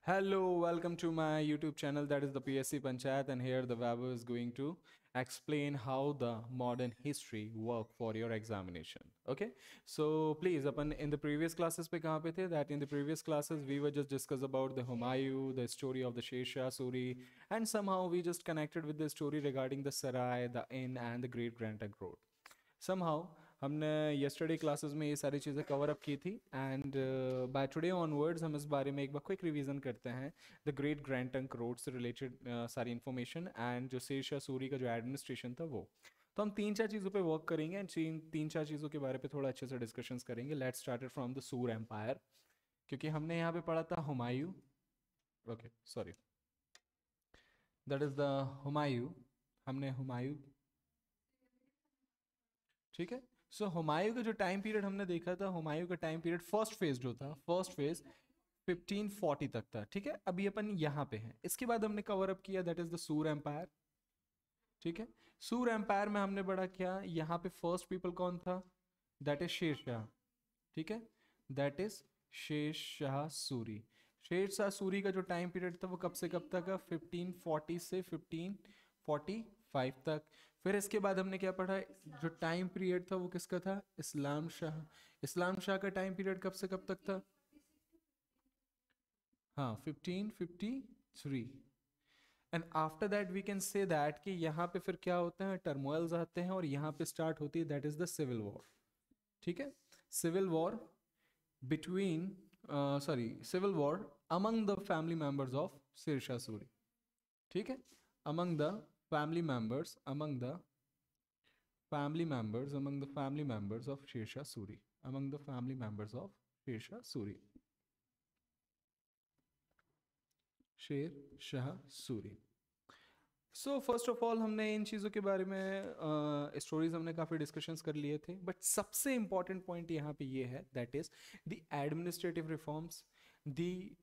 Hello, welcome to my YouTube channel, that is the PSC Panchayat, and here the Vaibhav is going to explain how the modern history work for your examination. Okay, so please, upon in the previous classes पे कहाँ पे थे? That in the previous classes we were just discuss about the Humayun, the story of the Sher Suri, and somehow we just connected with the story regarding the Sarai, the inn, and the Great Grand Trunk Road. Somehow हमने yesterday classes में ये सारी चीज़ें cover up की थी and by today onwards हम इस बारे में एक बार क्विक रिवीजन करते हैं the great grand trunk road से रिलेटेड सारी इन्फॉर्मेशन एंड जो शेर शाह सूरी का जो एडमिनिस्ट्रेशन था वो तो हम तीन चार चीज़ों पे वर्क करेंगे एंड तीन चार चीज़ों के बारे पे थोड़ा अच्छे से डिस्कशंस करेंगे. Let's started from the Sur empire, क्योंकि हमने यहाँ पे पढ़ा था Humayun. Okay sorry, that is the Humayun. हमने हुमायूं, ठीक है. सो हुमायूं का जो टाइम पीरियड हमने देखा था, हुमायूं का टाइम पीरियड फर्स्ट फेज जो था, फर्स्ट फेज 1540 तक था. ठीक है, अभी अपन यहाँ पे हैं. इसके बाद हमने कवर अप किया that is the Sur empire. ठीक है, सूर एम्पायर में हमने पढ़ा क्या, यहाँ पे फर्स्ट पीपल कौन था, दैट इज शेर शाह. ठीक है, दैट इज शेर शाह सूरी. शेर शाह सूरी का जो टाइम पीरियड था वो कब से कब तक, 1540 से 1545 तक. फिर इसके बाद हमने क्या पढ़ा, जो टाइम पीरियड था वो किसका था, इस्लाम शाह. इस्लाम शाह का टाइम पीरियड कब से कब तक था, हाँ 1553. And after that we can say that कि यहाँ पे फिर क्या होते हैं, टर्मोइल्स आते हैं और यहाँ पे स्टार्ट होती है that is the civil war. ठीक है, civil war between civil war among the family members of Sher Shah Suri. ठीक है, among the family members among the family members of Sher Shah Suri, among the family members of Sher Shah Suri, शेर Shah Suri. So first of all हमने इन चीज़ों के बारे में stories हमने काफ़ी डिस्कशंस कर लिए थे, बट सबसे इंपॉर्टेंट पॉइंट यहाँ पे ये है that is the administrative reforms, the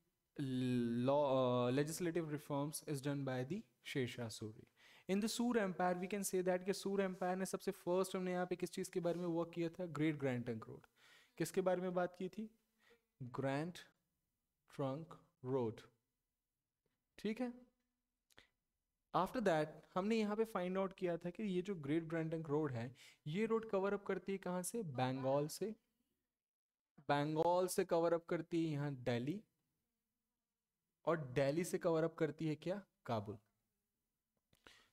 legislative reforms is done by the Sher Shah Suri. In the Sur empire we can say that कि सूर एम्पायर ने सबसे फर्स्ट हमने यहाँ पे किस चीज़ के बारे में वर्क किया था, ग्रेट ग्रैंड ट्रंक रोड. किसके बारे में बात की थी, ग्रैंड ट्रंक रोड. ठीक है, आफ्टर दैट हमने यहाँ पे फाइंड आउट किया था कि ये जो ग्रेट ग्रैंड ट्रंक रोड है, ये रोड कवर अप करती है कहाँ से, बंगाल से. बंगाल से कवर अप करती है यहाँ दिल्ली, और दिल्ली से कवर अप करती है क्या, काबुल.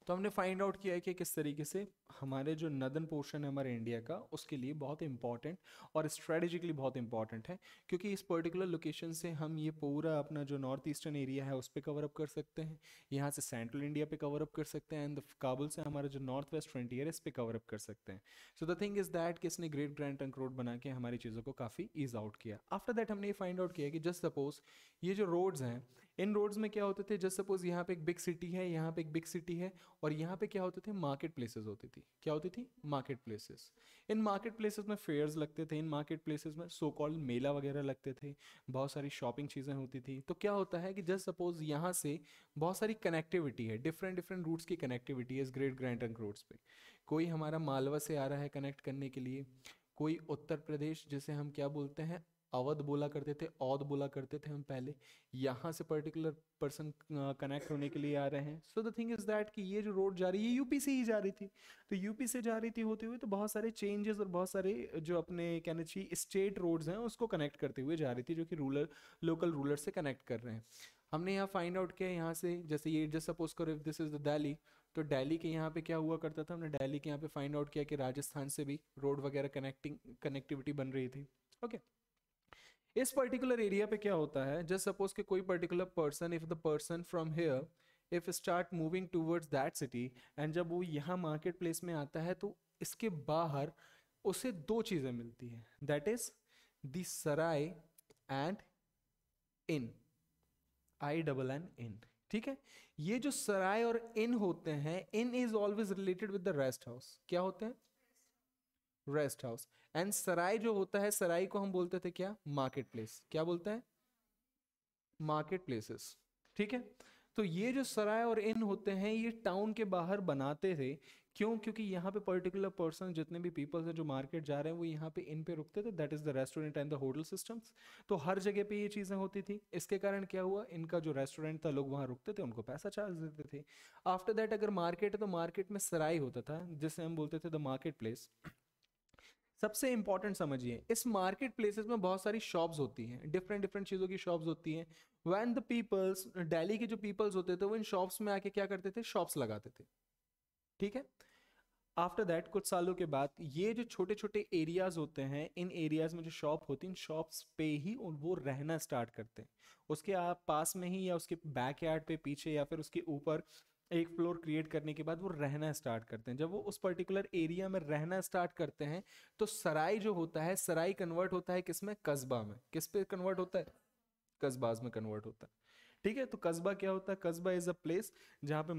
तो हमने फाइंड आउट किया है कि किस तरीके से हमारे जो नदन पोर्शन है हमारे इंडिया का, उसके लिए बहुत इंपॉर्टेंट और स्ट्रेटेजिकली बहुत इंपॉर्टेंट है, क्योंकि इस पर्टिकुलर लोकेशन से हम ये पूरा अपना जो नॉर्थ ईस्टर्न एरिया है उस पर कवर अप कर सकते हैं, यहाँ से सेंट्रल इंडिया पे कवर अप कर सकते हैं, एंड काबुल से हमारा जो नॉर्थ वेस्ट फ्रंटियर है इस पर कवर अप कर सकते हैं. सो द थिंग इज दैट कि इसने ग्रेट ग्रैंड ट्रंक रोड बना के हमारी चीज़ों को काफ़ी ईज आउट किया. आफ्टर दैट हमने ये फाइंड आउट किया कि जस्ट सपोज ये जो रोड्स हैं, इन रोड्स में क्या होते थे, जस्ट सपोज यहाँ पे एक बिग सिटी है, यहाँ पे एक बिग सिटी है, और यहाँ पे क्या होते थे, मार्केट प्लेसेस होती थी. क्या होती थी, मार्केट प्लेसेस. इन मार्केट प्लेसेस में फेयर्स लगते थे, इन मार्केट प्लेसेस में सो कॉल्ड मेला वगैरह लगते थे, बहुत सारी शॉपिंग चीज़ें होती थी. तो क्या होता है कि जस्ट सपोज यहाँ से बहुत सारी कनेक्टिविटी है, डिफरेंट डिफरेंट रूट्स की कनेक्टिविटी है इस ग्रेट ग्रैंड ट्रंक रोड्स पे. कोई हमारा मालवा से आ रहा है कनेक्ट करने के लिए, कोई उत्तर प्रदेश जिसे हम क्या बोलते हैं, अवध बोला करते थे, औध बोला करते थे हम पहले, यहाँ से पर्टिकुलर पर्सन कनेक्ट होने के लिए आ रहे हैं. सो द थिंग इज दैट कि ये जो रोड जा रही है ये यूपी से ही जा रही थी. तो यूपी से जा रही थी होते हुए तो बहुत सारे चेंजेस और बहुत सारे जो अपने कहना चाहिए स्टेट रोड्स हैं उसको कनेक्ट करते हुए जा रही थी, जो कि रूरल लोकल रूलर से कनेक्ट कर रहे हैं. हमने यहाँ फाइंड आउट किया यहाँ से, जैसे ये जस्ट सपोज करो if this is the Delhi, तो दिल्ली के यहाँ पे क्या हुआ करता था, हमने दिल्ली के यहाँ पे फाइंड आउट किया कि राजस्थान से भी रोड वगैरह कनेक्टिविटी बन रही थी. ओके, इस पर्टिकुलर एरिया पे क्या होता है, जस्ट सपोज कि कोई particular person, if the person from here if start moving towards that city, and जब वो यहाँ मार्केट प्लेस में आता है तो इसके बाहर उसे दो चीज़ें मिलती हैं, that is the Sarai and in, INN. ठीक है, ये जो सराय और इन होते हैं, inn is always related with the rest house. क्या होते हैं, रेस्ट हाउस. एंड सराय जो होता है, सराय को हम बोलते थे क्या, मार्केट प्लेस. क्या बोलते हैं, मार्केट प्लेसेस. ठीक है, तो ये जो सराय और इन होते हैं ये टाउन के बाहर बनाते थे क्यों? क्योंकि यहाँ पे पर्टिकुलर पर्सन, जितने भी पीपल्स हैं जो मार्केट जा रहे हैं, वो यहाँ पे इन पे रुकते थे, that is the restaurant and the hotel systems. तो हर जगह पे ये चीज़ें होती थी। इसके कारण क्या हुआ, इनका जो रेस्टोरेंट था, लोग वहाँ रुकते थे, उनको पैसा चार्ज देते थे। आफ्टर दैट अगर मार्केट है तो मार्केट में सराय होता था, जिसे हम बोलते थे द मार्केट प्लेस। सबसे इंपॉर्टेंट समझिए, इस मार्केट प्लेसेस में बहुत सारी शॉप्स होती हैं, डिफरेंट डिफरेंट चीज़ों की शॉप्स होती हैं। वैन द पीपल्स, दिल्ली के जो पीपल्स होते थे, वो इन शॉप्स में आके क्या करते थे, शॉप्स लगाते थे। ठीक है। आफ्टर दैट कुछ सालों के बाद ये जो छोटे छोटे एरियाज होते हैं, इन एरियाज में जो शॉप होती है, इन शॉप्स पे ही वो रहना स्टार्ट करते हैं। उसके आप पास में ही या उसके बैक यार्ड पे पीछे या फिर उसके ऊपर एक फ्लोर क्रिएट करने के बाद वो रहना स्टार्ट करते हैं। जब वो उस पर्टिकुलर एरिया में रहना स्टार्ट करते हैं तो सराय जो होता है, सराय कन्वर्ट होता है किस में, कस्बा में। किस पे कन्वर्ट होता है, कस्बाज में कन्वर्ट होता है। ठीक है। तो कस्बा क्या होता है, कस्बा इज अ प्लेस जहाँ पे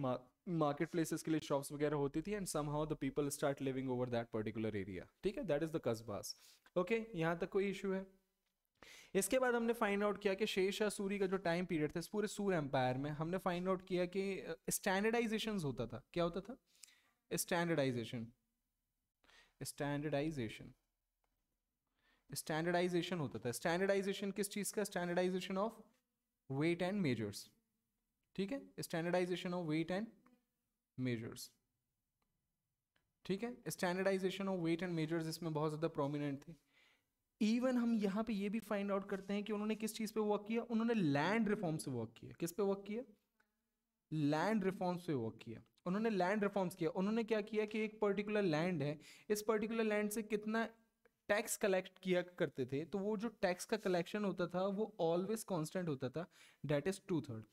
मार्केट प्लेसेस के लिए शॉप्स वगैरह होती थी, and somehow the people start living over that particular area. ठीक है, दैट इज द कस्बास। ओके, यहाँ तक कोई इशू है? इसके बाद हमने फाइंड आउट किया कि शेरशाह सूरी का जो टाइम पीरियड था इस पूरे सूर एम्पायर में, हमने फाइंड आउट किया कि स्टैंडर्डाइजेशन होता था। क्या होता था? स्टैंडर्डाइजेशन। स्टैंडर्डाइजेशन स्टैंडर्डाइजेशन होता था। स्टैंडर्डाइजेशन किस चीज का? Standardization of weight and measures. ठीक है, standardization of weight and measures. ठीक है, standardization of weight and measures इसमें बहुत ज़्यादा प्रोमिनेंट थे। इवन हम यहाँ पे ये भी फाइंड आउट करते हैं कि उन्होंने किस चीज़ पे वर्क किया, उन्होंने लैंड रिफॉर्म से वर्क किया। किस पे वर्क किया? लैंड रिफॉर्म्स पे वर्क किया। उन्होंने लैंड रिफॉर्म्स किया। उन्होंने क्या किया कि एक पर्टिकुलर लैंड है, इस पर्टिकुलर लैंड से कितना टैक्स कलेक्ट किया करते थे, तो वो जो टैक्स का कलेक्शन होता था वो ऑलवेज कांस्टेंट होता था, दैट इज 2/3।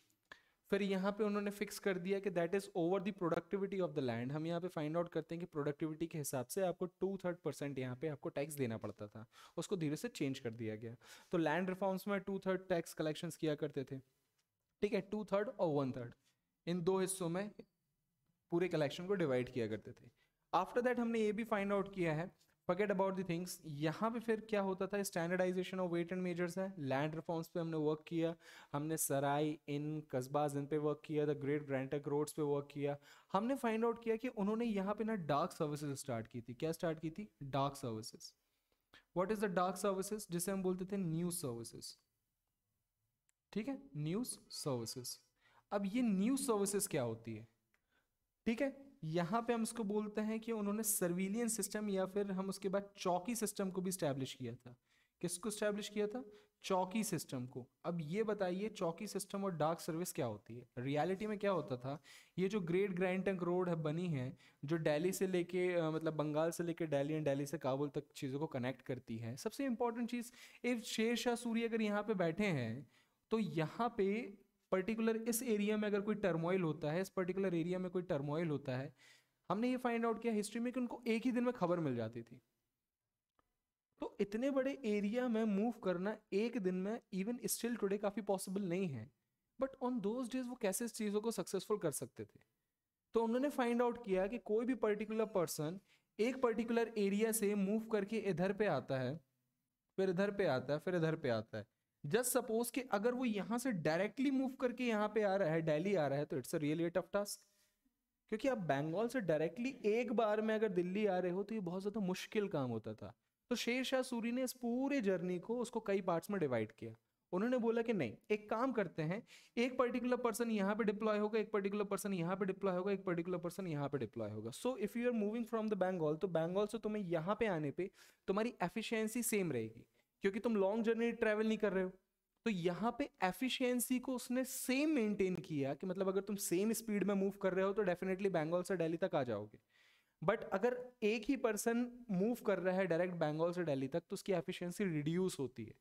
फिर यहाँ पे उन्होंने फिक्स कर दिया कि that is over the productivity of the land. हम यहाँ पे फाइंड आउट करते हैं कि प्रोडक्टिविटी के हिसाब से आपको 2/3% यहाँ पे आपको टैक्स देना पड़ता था, उसको धीरे से चेंज कर दिया गया। तो लैंड रिफॉर्म्स में 2/3 टैक्स कलेक्शंस किया करते थे। ठीक है, 2/3 और 1/3, इन दो हिस्सों में पूरे कलेक्शन को डिवाइड किया करते थे। आफ्टर दैट हमने ये भी फाइंड आउट किया है, फॉरगेट अबाउट द थिंग्स, यहाँ पे फिर क्या होता था, standardization of weight and measures है, लैंड रिफॉर्म्स पे हमने वर्क किया, हमने सराय इन कस्बाज इन पे वर्क किया, द ग्रेट ग्रैंटक रोड्स पे वर्क किया। हमने फाइंड आउट किया कि उन्होंने यहाँ पे ना डार्क सर्विसेज स्टार्ट की थी। क्या स्टार्ट की थी? Dark services. What is the dark services? जिसे हम बोलते थे न्यूज सर्विसेज। ठीक है, न्यूज सर्विसेज। अब ये न्यूज सर्विसेज क्या होती है? ठीक है, यहाँ पे हम इसको बोलते हैं कि उन्होंने सर्विलियंस सिस्टम या फिर हम उसके बाद चौकी सिस्टम को भी स्टैब्लिश किया था। किसको स्टैब्लिश किया था? चौकी सिस्टम को। अब ये बताइए, चौकी सिस्टम और डार्क सर्विस क्या होती है? रियलिटी में क्या होता था, ये जो ग्रेट ग्रैंड ट्रंक रोड है बनी है, जो दिल्ली से लेके मतलब बंगाल से लेके दिल्ली एंड दिल्ली से काबुल तक चीज़ों को कनेक्ट करती है। सबसे इंपॉर्टेंट चीज़, इफ शेर शाह सूरी अगर यहाँ पे बैठे हैं तो यहाँ पे पर्टिकुलर इस एरिया में अगर कोई टर्मोइल होता है, इस पर्टिकुलर एरिया में कोई टर्मोइल होता है, हमने ये फाइंड आउट किया हिस्ट्री में कि उनको एक ही दिन में खबर मिल जाती थी। तो इतने बड़े एरिया में मूव करना एक दिन में इवन स्टिल टुडे काफी पॉसिबल नहीं है, बट ऑन दोज डेज वो कैसे इस चीजों को सक्सेसफुल कर सकते थे? तो उन्होंने फाइंड आउट किया कि कोई भी पर्टिकुलर पर्सन एक पर्टिकुलर एरिया से मूव करके इधर पे आता है, फिर इधर पे आता है, फिर इधर पे आता है। जस्ट सपोज कि अगर वो यहां से डायरेक्टली मूव करके यहाँ पे आ रहा है, दिल्ली आ रहा है, तो it's a really tough task. क्योंकि आप बंगाल से डायरेक्टली एक बार में अगर दिल्ली आ रहे हो तो ये बहुत ज्यादा मुश्किल काम होता था। तो शेर शाह सूरी ने इस पूरे जर्नी को उसको कई पार्ट्स में डिवाइड किया। उन्होंने बोला कि नहीं, एक काम करते हैं, एक पर्टिकुलर पर्सन यहाँ पे डिप्लॉय होगा, एक पर्टिकुलर पर्सन यहाँ पे डिप्लॉय होगा, एक पर्टिकुलर पर्सन यहाँ पे डिप्लॉय होगा। So if you are moving from the Bengal, तो बंगाल से तुम्हें यहाँ पे आने पे तुम्हारी एफिशिएंसी सेम रहेगी, क्योंकि तुम लॉन्ग जर्नी ट्रेवल नहीं कर रहे हो। तो यहाँ पे एफिशिएंसी को उसने सेम मेंटेन किया कि मतलब अगर तुम सेम स्पीड में मूव कर रहे हो तो डेफिनेटली बंगाल से दिल्ली तक आ जाओगे। बट अगर एक ही पर्सन मूव कर रहा है डायरेक्ट बंगाल से दिल्ली तक, तो उसकी एफिशिएंसी रिड्यूस होती है।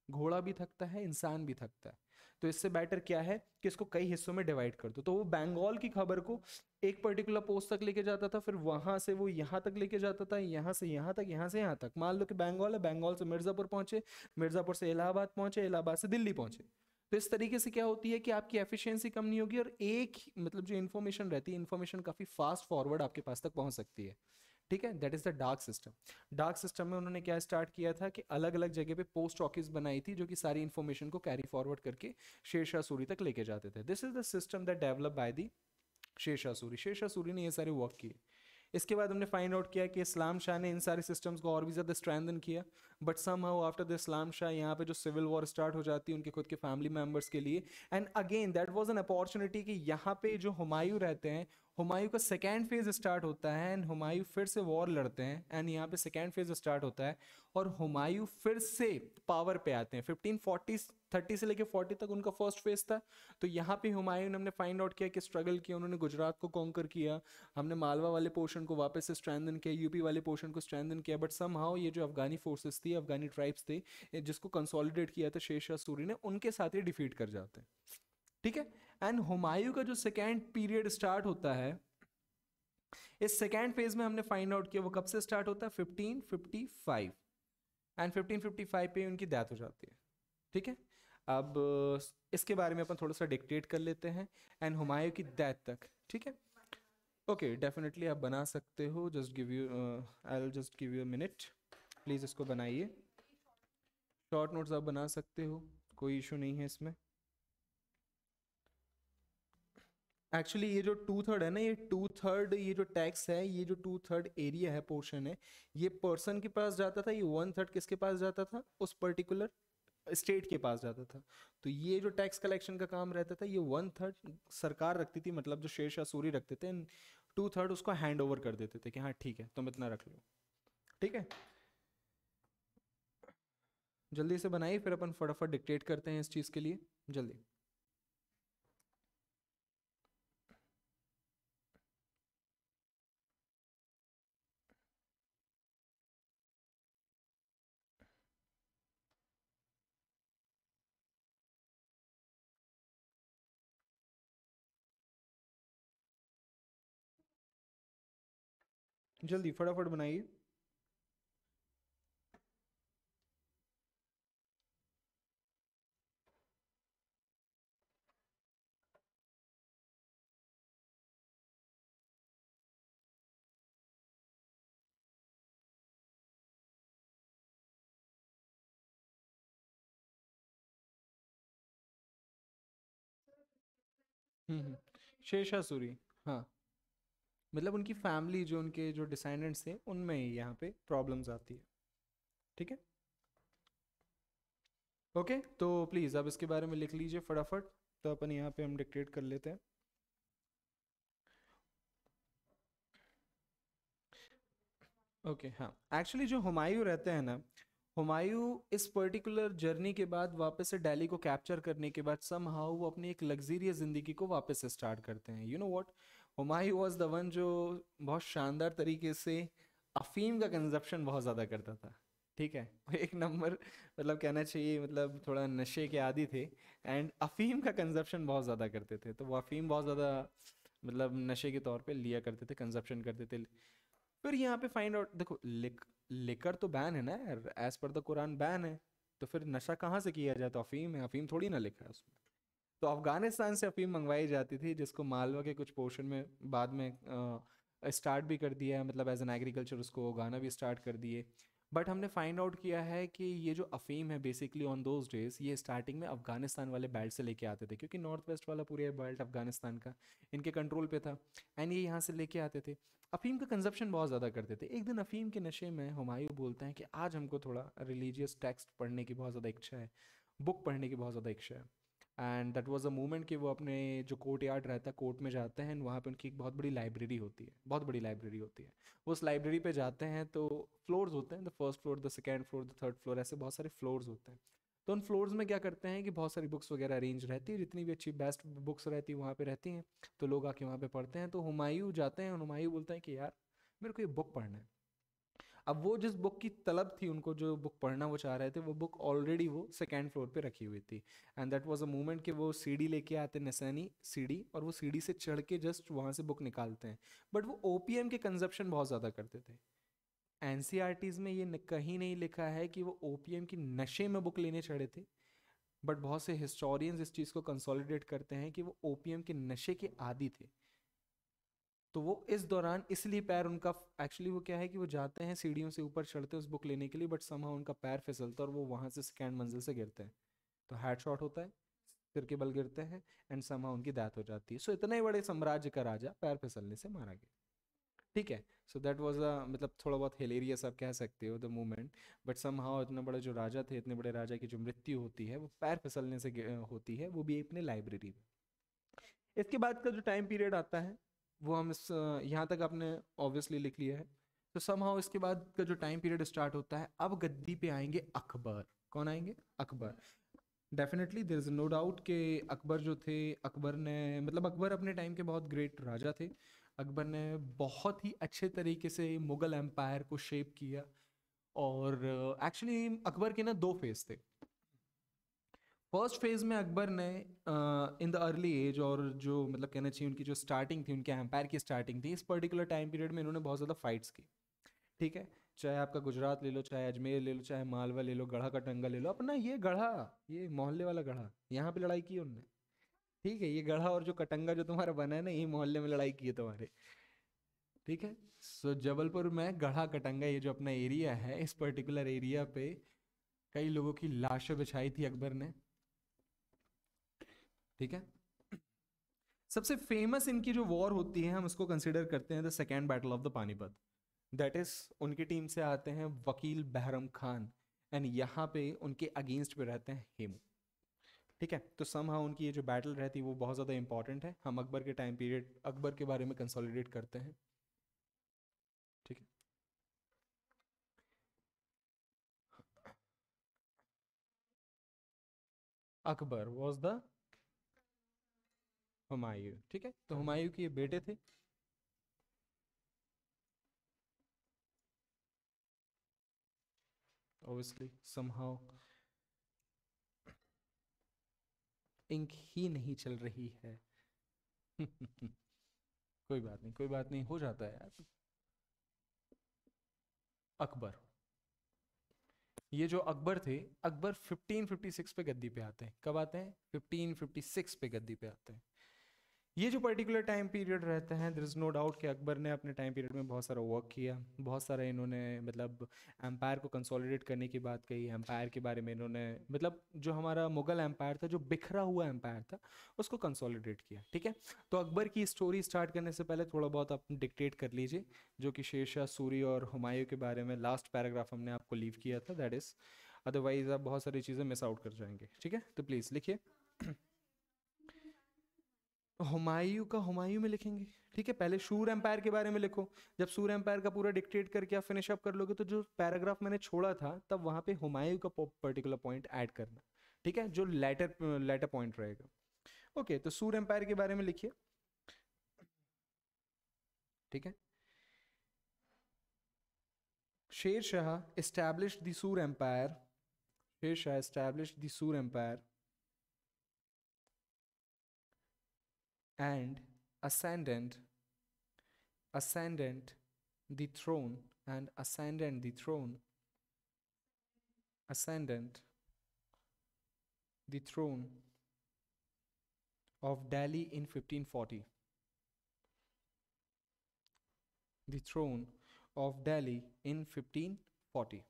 घोड़ा भी थकता है, इंसान भी थकता है। तो इससे बेटर क्या है कि इसको कई हिस्सों में डिवाइड कर दो। तो वो बंगाल की खबर को एक पर्टिकुलर पोस्ट तक लेके जाता था, फिर वहां से वो यहाँ तक लेके जाता था, यहाँ से यहाँ तक, यहाँ से यहाँ तक। मान लो कि बंगाल है, बंगाल से मिर्जापुर पहुंचे, मिर्जापुर से इलाहाबाद पहुंचे, इलाहाबाद से दिल्ली पहुंचे। तो इस तरीके से क्या होती है कि आपकी एफिशिएंसी कम नहीं होगी, और एक मतलब जो इन्फॉर्मेशन रहती है, इन्फॉर्मेशन काफी फास्ट फॉरवर्ड आपके पास तक पहुंच सकती है। ठीक है, that is the dark system. Dark system में उन्होंने क्या स्टार्ट किया था कि अलग अलग जगह पे पोस्ट ऑफिस बनाई थी, जो कि सारी इन्फॉर्मेशन को कैरी फॉरवर्ड करके शेरशाह सूरी तक लेके जाते थे। This is the system that develop by the Shershah Suri. Shershah Suri ने ये सारे वर्क किए। इसके बाद हमने फाइंड आउट किया कि इस्लाम शाह ने इन सारे सिस्टम्स को और भी ज़्यादा स्ट्रेंथन किया, but somehow after the Islam Shah यहाँ पे जो सिविल वॉर स्टार्ट हो जाती है उनके खुद के फैमिली मेम्बर्स के लिए, and again that was an opportunity कि यहाँ पे जो हुमायूं रहते हैं, हुमायूं का सेकेंड फेज स्टार्ट होता है एंड हुमायूं फिर से वॉर लड़ते हैं एंड यहाँ पे सेकेंड फेज स्टार्ट होता है और हुमायूं फिर से पावर पे आते हैं। 1540 30 से लेके 40 तक उनका फर्स्ट फेज था। तो यहाँ पे हुमायूं ने हमने फाइंड आउट किया कि स्ट्रगल किया, उन्होंने गुजरात को कॉन्कर किया, हमने मालवा वाले पोर्शन को वापस से स्ट्रेंथन किया, यूपी वाले पोर्शन को स्ट्रेंथन किया, बट समहाउ ये जो अफगानी फोर्सेस थी, अफगानी ट्राइब्स थे, जिसको कंसोलिडेट किया था शेर शाह सूरी ने, उनके साथ ही डिफीट कर जाते हैं। ठीक है, एंड हुमायूं का जो सेकेंड पीरियड स्टार्ट होता है, इस सेकेंड फेज में हमने फाइंड आउट किया वो कब से स्टार्ट होता है, 1555, एंड 1555 पे उनकी डेथ हो जाती है। ठीक है, अब इसके बारे में अपन थोड़ा सा डिक्टेट कर लेते हैं एंड हुमायूं की डेथ तक। ठीक है, ओके, डेफिनेटली आप बना सकते हो, just give you I will just give you a minute, please इसको बनाइए। शॉर्ट नोट्स आप बना सकते हो, कोई इशू नहीं है इसमें। एक्चुअली ये जो 2/3 है ना, ये 2/3 ये जो टैक्स है, ये जो 2/3 एरिया है, पोर्शन है, ये पर्सन के पास जाता था, ये 1/3 किसके पास जाता था, उस पर्टिकुलर स्टेट के पास जाता था। तो ये जो टैक्स कलेक्शन का काम रहता था, ये 1/3 सरकार रखती थी, मतलब जो शेर शाह सूरी रखते थे, 2/3 उसको हैंड ओवर कर देते थे कि हाँ ठीक है तुम इतना रख लो। ठीक है, जल्दी से बनाइए, फिर अपन फटाफट डिक्टेट करते हैं इस चीज़ के लिए, जल्दी। जल्दी फटाफट बनाइए। शेर शाह सूरी, हाँ, मतलब उनकी फैमिली, जो उनके जो डिसेंडेंट्स थे, उनमें ही यहाँ पे प्रॉब्लम्स आती है। ठीक है, ओके, तो प्लीज़ अब इसके बारे में लिख लीजिए फटाफट, तो अपन यहाँ पे हम डिक्टेट कर लेते हैं। ओके, हाँ, एक्चुअली जो हुमायूं रहते हैं ना, हुमायूं इस पर्टिकुलर जर्नी के बाद वापस से दिल्ली को कैप्चर करने के बाद समहाउ वो अपनी एक लग्जरियस ज़िंदगी को वापस से स्टार्ट करते हैं। You know what, Humayun was the one जो बहुत शानदार तरीके से अफीम का कंजप्शन बहुत ज़्यादा करता था। ठीक है, वो एक नंबर, मतलब कहना चाहिए, मतलब थोड़ा नशे के आदी थे, एंड अफीम का कंजप्शन बहुत ज़्यादा करते थे। तो वो अफीम बहुत ज़्यादा, मतलब नशे के तौर पे लिया करते थे, कंजप्शन करते थे। फिर यहाँ पे फाइंड आउट, देखो लिकर तो बैन है ना यार, as per the Quran ban है, तो फिर नशा कहाँ से किया जाए, तो अफीम है, अफीम थोड़ी ना लिखा है उसमें। तो अफगानिस्तान से अफीम मंगवाई जाती थी, जिसको मालवा के कुछ पोर्शन में बाद में स्टार्ट भी कर दिया है, मतलब एज एन एग्रीकल्चर उसको उगाना भी स्टार्ट कर दिए। बट हमने फाइंड आउट किया है कि ये जो अफीम है बेसिकली ऑन दोज डेज, ये स्टार्टिंग में अफगानिस्तान वाले बेल्ट से लेके आते थे, क्योंकि नॉर्थ वेस्ट वाला पूरा बेल्ट अफगानिस्तान का इनके कंट्रोल पे था, एंड ये यहाँ से लेके आते थे। अफीम का कंजप्शन बहुत ज़्यादा करते थे। एक दिन अफीम के नशे में हुमायूं बोलते हैं कि आज हमको थोड़ा रिलीजियस टेक्स्ट पढ़ने की बहुत ज़्यादा इच्छा है, बुक पढ़ने की बहुत ज़्यादा इच्छा है। And that was a moment कि वो अपने जो कोर्ट यार्ड रहता है, कोर्ट में जाते हैं, वहाँ पे उनकी एक बहुत बड़ी लाइब्रेरी होती है, बहुत बड़ी लाइब्रेरी होती है। वो उस लाइब्रेरी पे जाते हैं, तो फ्लोर्स होते हैं, the first floor, the second floor, the third floor, ऐसे बहुत सारे फ्लोर्स होते हैं। तो उन फ्लोर्स में क्या करते हैं कि बहुत सारी बुक्स वगैरह अरेंज रहती है, जितनी भी अच्छी बेस्ट बुक्स रहती है वहाँ पे रहती हैं, तो लोग आके वहाँ पे पढ़ते हैं। तो हुमायूं जाते हैं, हुमायूं बोलते हैं कि यार मेरे को ये बुक पढ़ना है। अब वो जिस बुक की तलब थी उनको, जो बुक पढ़ना वो चाह रहे थे, वो बुक ऑलरेडी वो सेकेंड फ्लोर पे रखी हुई थी, and that was a moment कि वो सीढ़ी लेके आते, निशानी सीढ़ी, और वो सीढ़ी से चढ़ के जस्ट वहाँ से बुक निकालते हैं। बट वो ओपीएम के कंजप्शन बहुत ज़्यादा करते थे। एनसीईआरटीज में ये कहीं नहीं लिखा है कि वो ओपीएम की नशे में बुक लेने चढ़े थे, बट बहुत से हिस्टोरियंस इस चीज़ को कंसोलिडेट करते हैं कि वो ओपीएम के नशे के आदी थे। तो वो इस दौरान इसलिए पैर उनका, एक्चुअली वो क्या है कि वो जाते हैं सीढ़ियों से ऊपर चढ़ते हैं उस बुक लेने के लिए, बट समहाउ उनका पैर फिसलता है और वो वहाँ से सेकेंड मंजिल से गिरते हैं। तो हेड शॉट होता है, सिर के बल गिरते हैं, एंड समहाउ उनकी डेथ हो जाती है। सो इतने बड़े साम्राज्य का राजा पैर फिसलने से मारा गया। ठीक है। सो दैट वाज अ मतलब थोड़ा बहुत हिलेरियस आप कह सकते हो द मूवमेंट। बट समहाउ इतना बड़ा जो राजा थे, इतने बड़े राजा की जो मृत्यु होती है वो पैर फिसलने से होती है, वो भी अपने लाइब्रेरी में। इसके बाद का जो टाइम पीरियड आता है वो हम इस यहाँ तक आपने ऑब्वियसली लिख लिया है। तो समहाउ इसके बाद का जो टाइम पीरियड स्टार्ट होता है, अब गद्दी पे आएंगे अकबर। कौन आएंगे? Akbar. Definitely there is no doubt कि अकबर जो थे, अकबर ने मतलब अकबर अपने टाइम के बहुत ग्रेट राजा थे। अकबर ने बहुत ही अच्छे तरीके से मुगल एम्पायर को शेप किया। और एक्चुअली अकबर के ना दो फेज थे। फर्स्ट फेज में अकबर ने इन द अर्ली एज, और जो मतलब कहना चाहिए उनकी जो स्टार्टिंग थी, उनके एम्पायर की स्टार्टिंग थी, इस पर्टिकुलर टाइम पीरियड में इन्होंने बहुत ज़्यादा फाइट्स की। ठीक है। चाहे आपका गुजरात ले लो, चाहे अजमेर ले लो, चाहे मालवा ले लो, गढ़ा का टंगा ले लो, अपना ये गढ़ा, ये मोहल्ले वाला गढ़ा, यहाँ पे लड़ाई की उनने। ठीक है। ये गढ़ा और जो कटंगा जो तुम्हारा बना है ना, ये मोहल्ले में लड़ाई की है तुम्हारे। ठीक है। सो जबलपुर में गढ़ा कटंगा, ये जो अपना एरिया है, इस पर्टिकुलर एरिया पे कई लोगों की लाशें बिछाई थी अकबर ने। ठीक है। सबसे फेमस इनकी जो वॉर होती है, हम उसको कंसिडर करते हैं the second battle of the Panipat. That is, उनकी टीम से आते हैं वकील बहरम खान, एंड यहाँ पे उनके अगेंस्ट पे रहते हैं हेमू। ठीक है। तो समहाउ उनकी ये जो बैटल रहती है वो बहुत ज़्यादा इंपॉर्टेंट है। हम अकबर के टाइम पीरियड, अकबर के बारे में कंसोलिडेट करते हैं। ठीक है। Akbar was the Humayun. ठीक है। तो हुमायूं के ये बेटे थे। ऑब्वियसली समहाउ इंक ही नहीं चल रही है। कोई बात नहीं, कोई बात नहीं, हो जाता है यार। अकबर, ये जो अकबर थे, अकबर 1556 पे गद्दी पे आते हैं। कब आते हैं? 1556 पे गद्दी पे आते हैं। ये जो पर्टिकुलर टाइम पीरियड रहता है, देयर इज़ नो डाउट कि अकबर ने अपने टाइम पीरियड में बहुत सारा वर्क किया। बहुत सारा इन्होंने मतलब एम्पायर को कंसोलिडेट करने की बात कही। एम्पायर के बारे में इन्होंने मतलब जो हमारा मुगल एम्पायर था, जो बिखरा हुआ एम्पायर था, उसको कंसोलिडेट किया। ठीक है। तो अकबर की स्टोरी स्टार्ट करने से पहले थोड़ा बहुत आप डिक्टेट कर लीजिए, जो कि शेरशाह सूरी और हुमायूं के बारे में लास्ट पैराग्राफ हमने आपको लीव किया था, दैट इज़। अदरवाइज आप बहुत सारी चीज़ें मिस आउट कर जाएंगे। ठीक है। तो प्लीज़ लिखिए। हुमायूं का हुमायूं में लिखेंगे। ठीक है। पहले शूर एम्पायर के बारे में लिखो। जब शूर एम्पायर का पूरा डिक्टेट करके आप फिनिश अप कर लोगे, तो जो पैराग्राफ मैंने छोड़ा था, तब वहां पे हुमायूं का पर्टिकुलर पॉइंट ऐड करना। ठीक है। जो लेटर लेटर पॉइंट रहेगा। ओके। तो सूर एम्पायर के बारे में लिखिए। ठीक है। Sher Shah established the Sur Empire. Sher Shah established the Sur Empire and ascendant ascendant the throne and ascendant the throne ascendant the throne of Delhi in 1540. The throne of Delhi in 1540.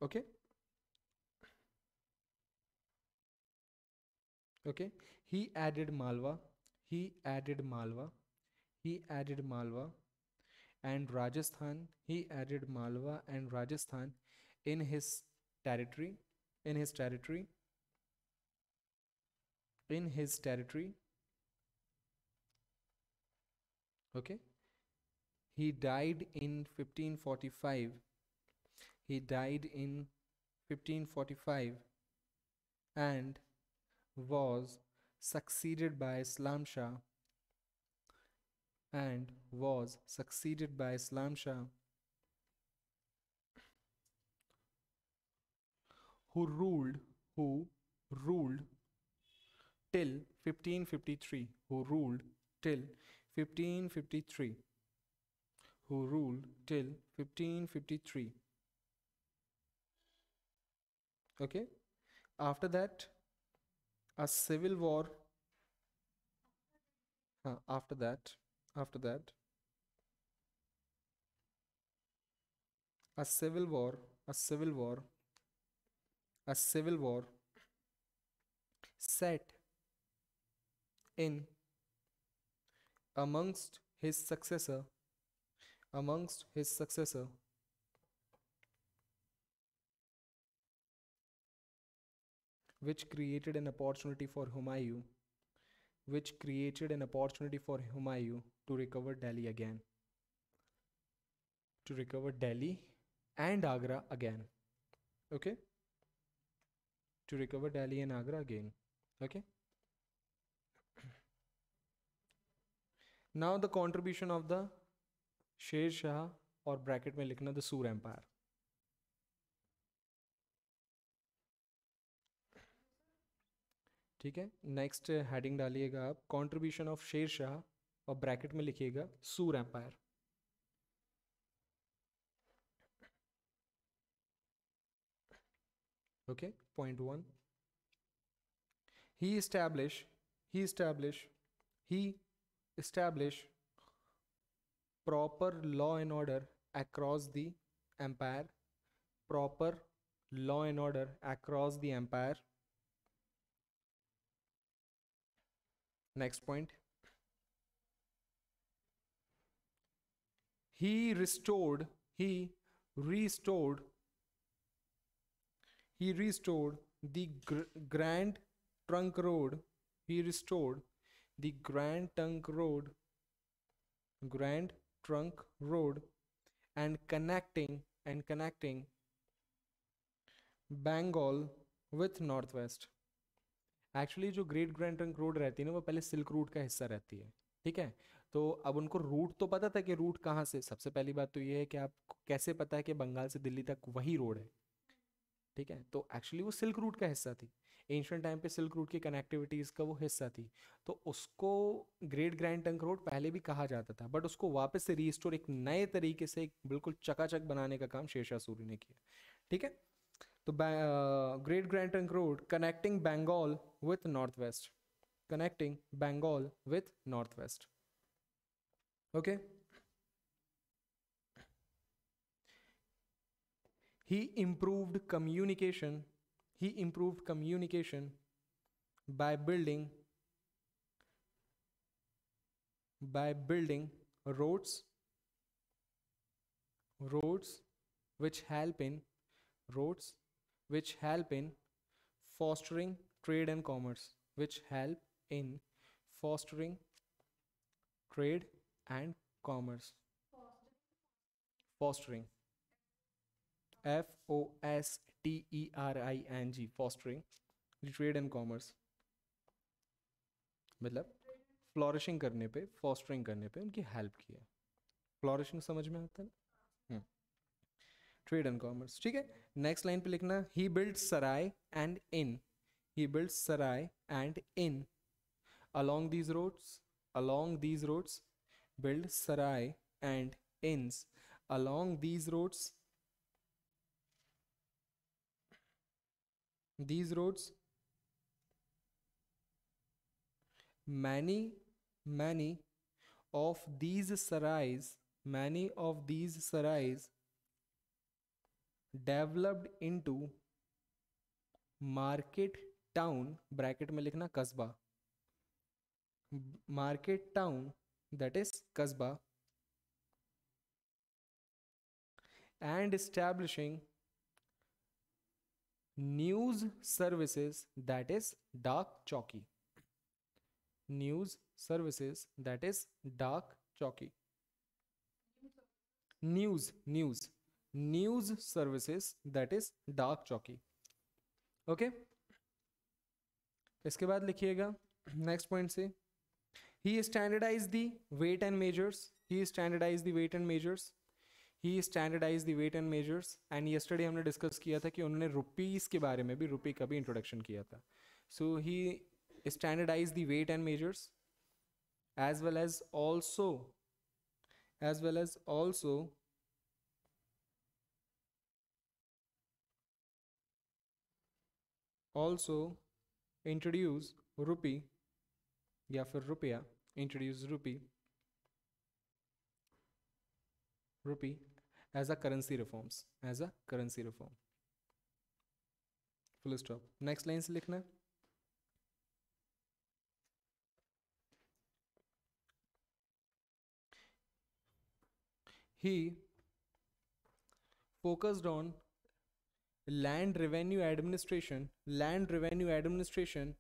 Okay. Okay. He added Malwa. He added Malwa. He added Malwa and Rajasthan. He added Malwa and Rajasthan in his territory. In his territory. In his territory. Okay. He died in 1545. He died in 1545 and was succeeded by Islam Shah and was succeeded by Islam Shah, who ruled who ruled till 1553, who ruled till 1553, who ruled till 1553. Okay. After that, a civil war. After that, after that, a civil war, a civil war, a civil war set in amongst his successor, amongst his successor, which created an opportunity for Humayun, which created an opportunity for Humayun to recover Delhi again, to recover Delhi and Agra again. Okay, to recover Delhi and Agra again. Okay. Now the contribution of the Sher Shah और bracket में लिखना the Sur empire. ठीक है, next heading डालिएगा आप contribution of Sher Shah और bracket में लिखिएगा Sur empire. Okay, point 1. he established proper law and order across the empire, proper law and order across the empire. Next point. He restored the Grand Trunk Road. He restored the Grand Trunk Road and connecting Bengal with Northwest. Actually जो great grand trunk road रहती है ना वो पहले silk route का हिस्सा रहती है. ठीक है, तो अब उनको रूट तो पता था कि रूट कहाँ से. सबसे पहली बात तो ये है कि आपको कैसे पता है कि बंगाल से दिल्ली तक वही रोड है. ठीक है, तो एक्चुअली वो सिल्क रूट का हिस्सा थी. एंशिएंट टाइम पे सिल्क रूट की कनेक्टिविटीज का वो हिस्सा थी. तो उसको ग्रेट ग्रैंड ट्रंक रोड पहले भी कहा जाता था, बट उसको वापस से रीस्टोर एक नए तरीके से एक बिल्कुल चकाचक बनाने का काम शेरशाह सूरी ने किया. ठीक है, तो great grand trunk road connecting Bengal with north west. Okay, he improved communication by building roads which help in fostering trade and commerce, fostering FOSTERING, fostering trade and commerce. मतलब फ्लोरिशिंग करने पे, फॉस्टरिंग करने पे उनकी हेल्प की है. Flourishing समझ में आता है ना. Trade and commerce. ठीक है, नेक्स्ट लाइन पे लिखना ही build sarai and inn. along these roads build sarai and inns. Along these roads many of these sarais developed into market town, bracket में लिखना कस्बा, market town, that is kasba, and establishing news services, that is डाक चौकी. news services, that is डाक चौकी. news services, that is डाक चौकी. Okay, इसके बाद लिखिएगा नेक्स्ट पॉइंट से he standardized the weight and measures. And yesterday हमने डिस्कस किया था कि उन्होंने रुपीस के बारे में भी, रुपी का भी इंट्रोडक्शन किया था. सो ही standardized the weight and measures as well as also introduce rupee या फिर रुपया, introduce rupee as a currency reform. Full stop. Next line से लिखना है he focused on land revenue administration, land revenue administration,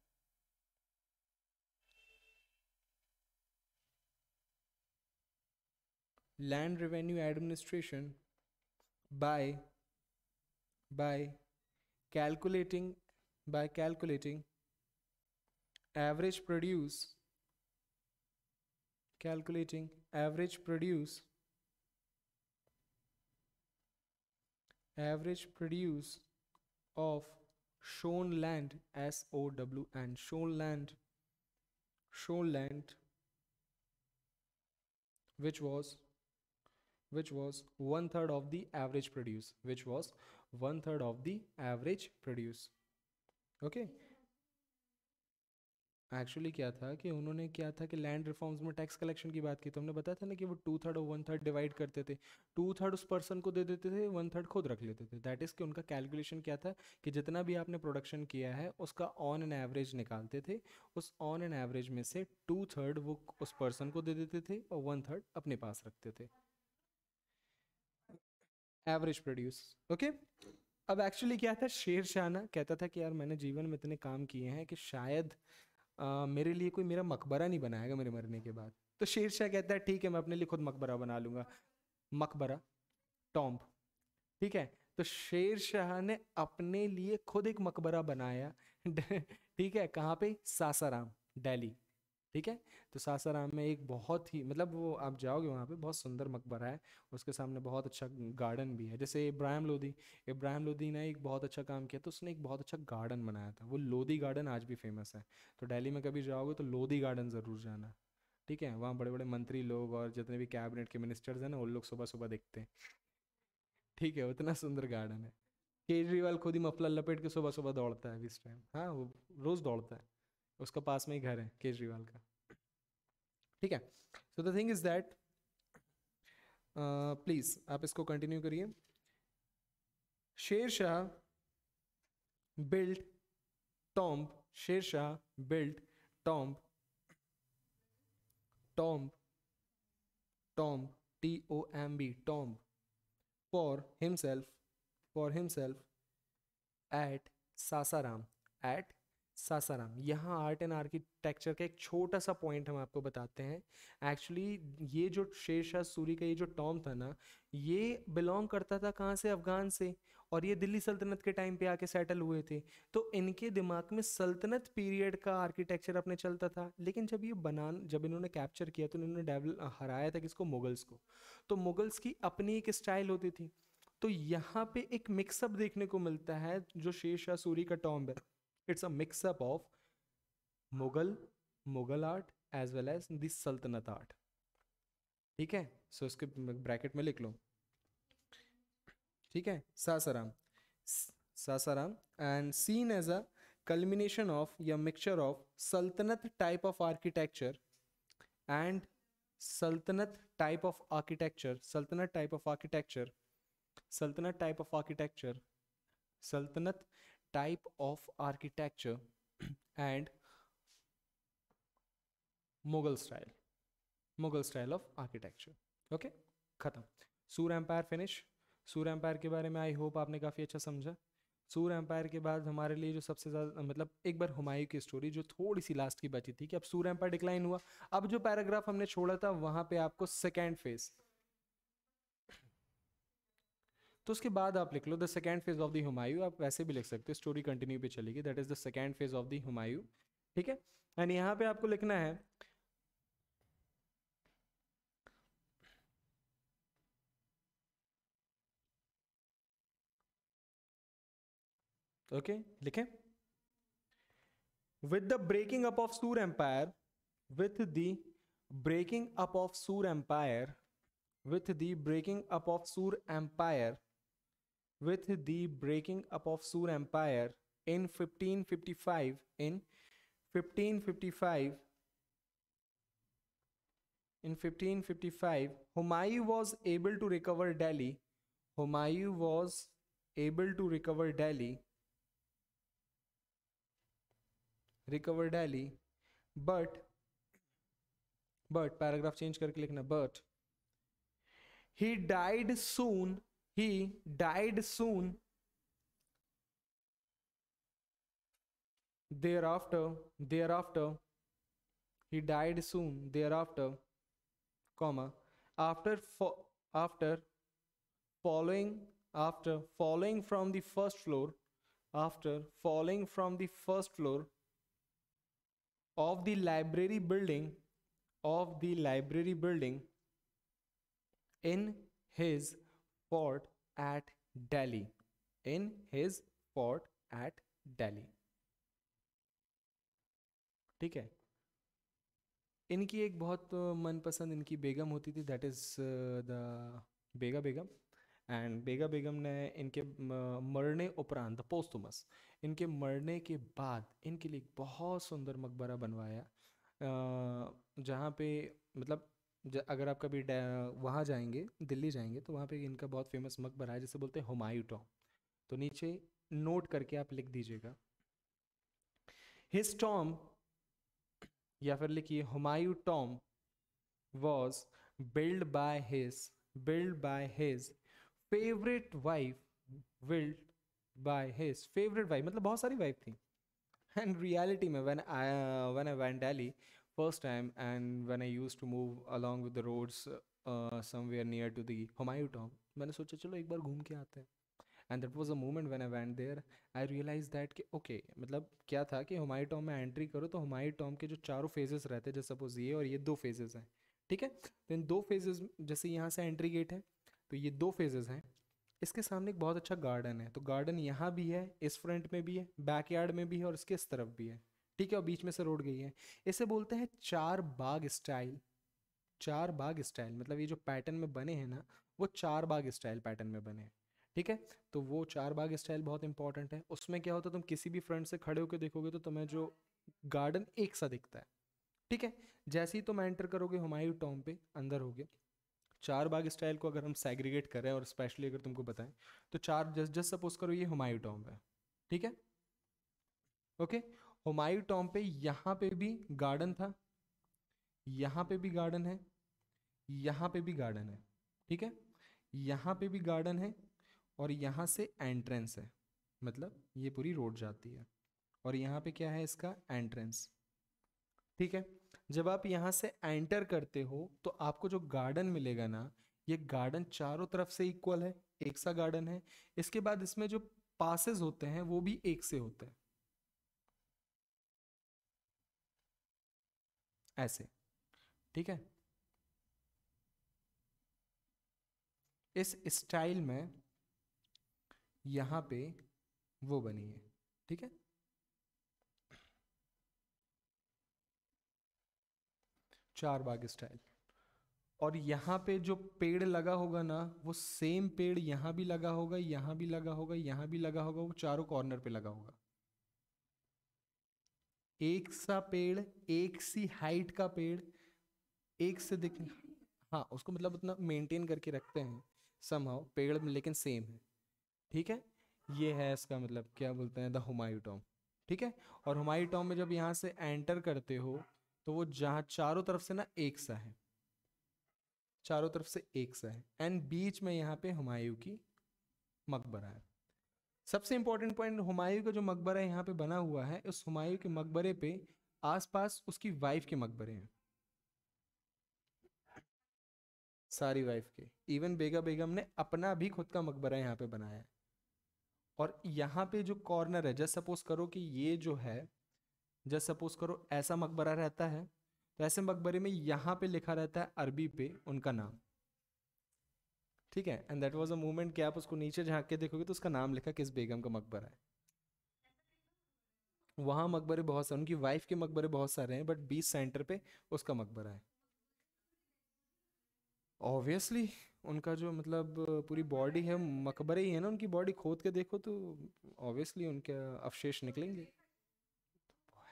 land revenue administration by by calculating by calculating average produce, calculating average produce, average produce of shown land, SOW, and shown land, shown land, which was one third of the average produce, which was one third of the average produce. Okay actually क्या था कि उन्होंने क्या था कि land reforms में tax collection की बात की, तो हमने बताया था ना कि वो 2/3 और 1/3 डिवाइड करते थे, 2/3 उस पर्सन को दे देते थे, 1/3 खुद रख लेते थे। दैट इज़ कि उनका कैलकुलेशन क्या था कि जितना भी आपने प्रोडक्शन किया है उसका ऑन एन एवरेज निकालते थे, उस ऑन एन एवरेज में से 2/3 वो उस पर्सन को दे देते थे और 1/3 अपने पास रखते थे, एवरेज प्रोड्यूस। ओके अब एक्चुअली क्या था, शेर शाह ना कहता था कि यार मैंने जीवन में इतने काम किए हैं कि शायद मेरे लिए कोई मेरा मकबरा नहीं बनाएगा मेरे मरने के बाद। तो शेर शाह कहता है ठीक है मैं अपने लिए खुद मकबरा बना लूंगा, मकबरा, टॉम्ब। ठीक है, तो शेर शाह ने अपने लिए खुद एक मकबरा बनाया ठीक है, कहाँ पे, सासाराम, दिल्ली। ठीक है, तो सासाराम में एक बहुत ही मतलब वो आप जाओगे वहाँ पे बहुत सुंदर मकबरा है, उसके सामने बहुत अच्छा गार्डन भी है। जैसे इब्राहिम लोदी ने एक बहुत अच्छा काम किया, तो उसने एक बहुत अच्छा गार्डन बनाया था, वो लोदी गार्डन आज भी फेमस है। तो दिल्ली में कभी जाओगे तो लोदी गार्डन ज़रूर जाना। ठीक है, वहाँ बड़े बड़े मंत्री लोग और जितने भी कैबिनेट के मिनिस्टर्स हैं ना, उन लोग सुबह सुबह दिखते हैं। ठीक है, उतना सुंदर गार्डन है। केजरीवाल खुद ही मफलर लपेट के सुबह सुबह दौड़ता है अभी इस टाइम, हाँ वो रोज़ दौड़ता है, उसका पास में ही घर है केजरीवाल का। ठीक है, so the thing is that please आप इसको कंटिन्यू करिए। Sher Shah built tomb, Sher Shah built tomb, tomb, tomb, TOMB, tomb, for himself, for himself at Sasaram, at Sasaram. यहाँ आर्ट एंड आर्किटेक्चर का एक छोटा सा पॉइंट हम आपको बताते हैं। एक्चुअली ये जो शेर शाह सूरी का ये जो टॉम था ना, ये बिलोंग करता था कहाँ से, अफगान से, और ये दिल्ली सल्तनत के टाइम पे आके सेटल हुए थे। तो इनके दिमाग में सल्तनत पीरियड का आर्किटेक्चर अपने चलता था, लेकिन जब इन्होंने कैप्चर किया तो इन्होंने हराया था किसको, मुगल्स को। तो मुगल्स की अपनी एक स्टाइल होती थी, तो यहाँ पे एक मिक्सअप देखने को मिलता है जो शेर शाह सूरी का टॉम्ब है। It's a mixup of Mughal Mughal art as well as the सल्तनत आर्ट। ठीक है, सो इसके ब्रैकेट में लिख लो। ठीक है, Sasaram, Sasaram and seen as a culmination of या mixture of sultanate type of architecture and sultanate type of architecture, sultanate type of architecture, sultanate type of architecture, sultanate type of architecture and Mughal style, Mughal style of architecture. Okay, खत्म। सूर empire finish. सूर empire के बारे में I hope आपने काफ़ी अच्छा समझा। सूर एम्पायर के बाद हमारे लिए जो सबसे ज़्यादा मतलब एक बार हुमायूं की स्टोरी जो थोड़ी सी लास्ट की बची थी कि अब सूर एम्पायर डिक्लाइन हुआ। अब जो पैराग्राफ हमने छोड़ा था वहाँ पे आपको सेकेंड फेज, तो उसके बाद आप लिख लो the second phase of the Humayun. आप वैसे भी लिख सकते हो, स्टोरी कंटिन्यू पे चलेगी, that is the second phase of the Humayun. ठीक है, एंड यहाँ पे आपको लिखना है ओके, लिखें with the breaking up of Sur Empire, with the breaking up of Sur Empire, with the breaking up of Sur Empire, with the breaking up of Sur Empire in 1555, in 1555, in 1555, Humayun was able to recover Delhi. Humayun was able to recover Delhi, but paragraph change करके लिखना, but He died soon. He died soon thereafter. He died soon thereafter, comma, after after following falling from the first floor, after falling from the first floor of the library building, of the library building in his fort at Delhi, in his fort at Delhi. ठीक है. इनकी एक बहुत मनपसंद इनकी बेगम होती थी, that is the Bega Begum. And Bega Begum ने इनके मरने उपरांत, द पोस्टुमस, इनके मरने के बाद इनके लिए एक बहुत सुंदर मकबरा बनवाया, जहाँ पे मतलब अगर आप कभी वहाँ जाएंगे, दिल्ली जाएंगे, तो वहाँ पे इनका बहुत फेमस मकबरा है जिसे बोलते हैं हुमायूं टॉम. तो नीचे नोट करके आप लिख दीजिएगा, हिज टॉम, या फिर लिखिए Humayun Tom was built by his favorite wife, built by his favorite wife, मतलब बहुत सारी वाइफ थी. And reality में when I went Delhi first time, and when I used to move along with the roads somewhere near to the Humayun Tomb, मैंने सोचा चलो एक बार घूम के आते हैं. And that was a moment when I went there, I realized that कि okay, मतलब क्या था कि हुमायूं टॉम में एंट्री करो तो हुमायूं टॉम के जो चारों फेजेस रहते हैं, जैसे सपोज ये और ये दो फेजेस हैं, ठीक है. तो इन दो फेजेस, जैसे यहाँ से एंट्री गेट है तो ये दो फेजेस हैं, इसके सामने एक बहुत अच्छा गार्डन है. तो गार्डन यहाँ भी है, इस फ्रंट में भी है, बैकयार्ड में भी है और इसके इस तरफ भी है, ठीक है. और बीच में से रोड गई है. इसे बोलते हैं चार बाग स्टाइल. चार बाग स्टाइल मतलब ये जो पैटर्न में बने हैं ना, वो चार बाग स्टाइल पैटर्न में बने हैं, ठीक है. तो वो चार बाग स्टाइल बहुत इंपॉर्टेंट है. उसमें क्या होता है, तुम किसी भी फ्रंट से खड़े होकर देखोगे तो तुम्हें जो गार्डन एक सा दिखता है, ठीक है. जैसे ही तुम एंटर करोगे हुमायूं टॉम पे, अंदर होगे. चार बाग स्टाइल को अगर हम सेग्रीगेट करें और स्पेशली अगर तुमको बताएं, तो चार, जस्ट सपोज करो ये हुमायूं टॉम है, ठीक है. ओके. हुमायूं टॉम पे यहाँ पे भी गार्डन था, यहाँ पे भी गार्डन है, यहाँ पे भी गार्डन है, ठीक है. यहाँ पे भी गार्डन है और यहाँ से एंट्रेंस है, मतलब ये पूरी रोड जाती है और यहाँ पे क्या है, इसका एंट्रेंस, ठीक है. जब आप यहाँ से एंटर करते हो तो आपको जो गार्डन मिलेगा ना, ये गार्डन चारों तरफ से इक्वल है, एक सा गार्डन है. इसके बाद इसमें जो पासेस होते हैं वो भी एक से होते हैं, ऐसे, ठीक है. इस स्टाइल में यहाँ पे वो बनी है, ठीक है. चार बाग स्टाइल. और यहाँ पे जो पेड़ लगा होगा ना, वो सेम पेड़ यहाँ भी लगा होगा, यहाँ भी लगा होगा, यहाँ भी लगा होगा, वो चारों कॉर्नर पे लगा होगा. एक सा पेड़, एक सी हाइट का पेड़, एक से दिख, हाँ उसको मतलब उतना मेंटेन करके रखते हैं समहाउ पेड़ में, लेकिन सेम है, ठीक है. ये है इसका मतलब, क्या बोलते हैं, द हुमायूं टॉम, ठीक है. और हुमायूं टॉम में जब यहाँ से एंटर करते हो तो वो जहाँ चारों तरफ से ना एक सा है, चारों तरफ से एक सा है, एंड बीच में यहाँ पे हुमायूं की मकबरा है. सबसे इंपॉर्टेंट पॉइंट, हुमायूं का जो मकबरा यहाँ पे बना हुआ है, उस हुमायूं के मकबरे पे आसपास उसकी वाइफ के मकबरे हैं, सारी वाइफ के. इवन बेगा बेगम ने अपना भी खुद का मकबरा यहाँ पे बनाया है. और यहाँ पे जो कॉर्नर है, जस्ट सपोज करो कि ये जो है, जस्ट सपोज करो ऐसा मकबरा रहता है, तो ऐसे मकबरे में यहाँ पे लिखा रहता है अरबी पे उनका नाम, ठीक है. And that was a movement कि आप उसको नीचे झांक के देखोगे तो उसका नाम लिखा किस बेगम का मकबरा है. वहाँ मकबरे बहुत सारे, उनकी वाइफ के मकबरे बहुत सारे हैं, बट बीच सेंटर पे उसका मकबरा है. ऑब्वियसली उनका जो मतलब पूरी बॉडी है मकबरे ही है ना, उनकी बॉडी खोद के देखो तो ऑब्वियसली उनके अवशेष निकलेंगे.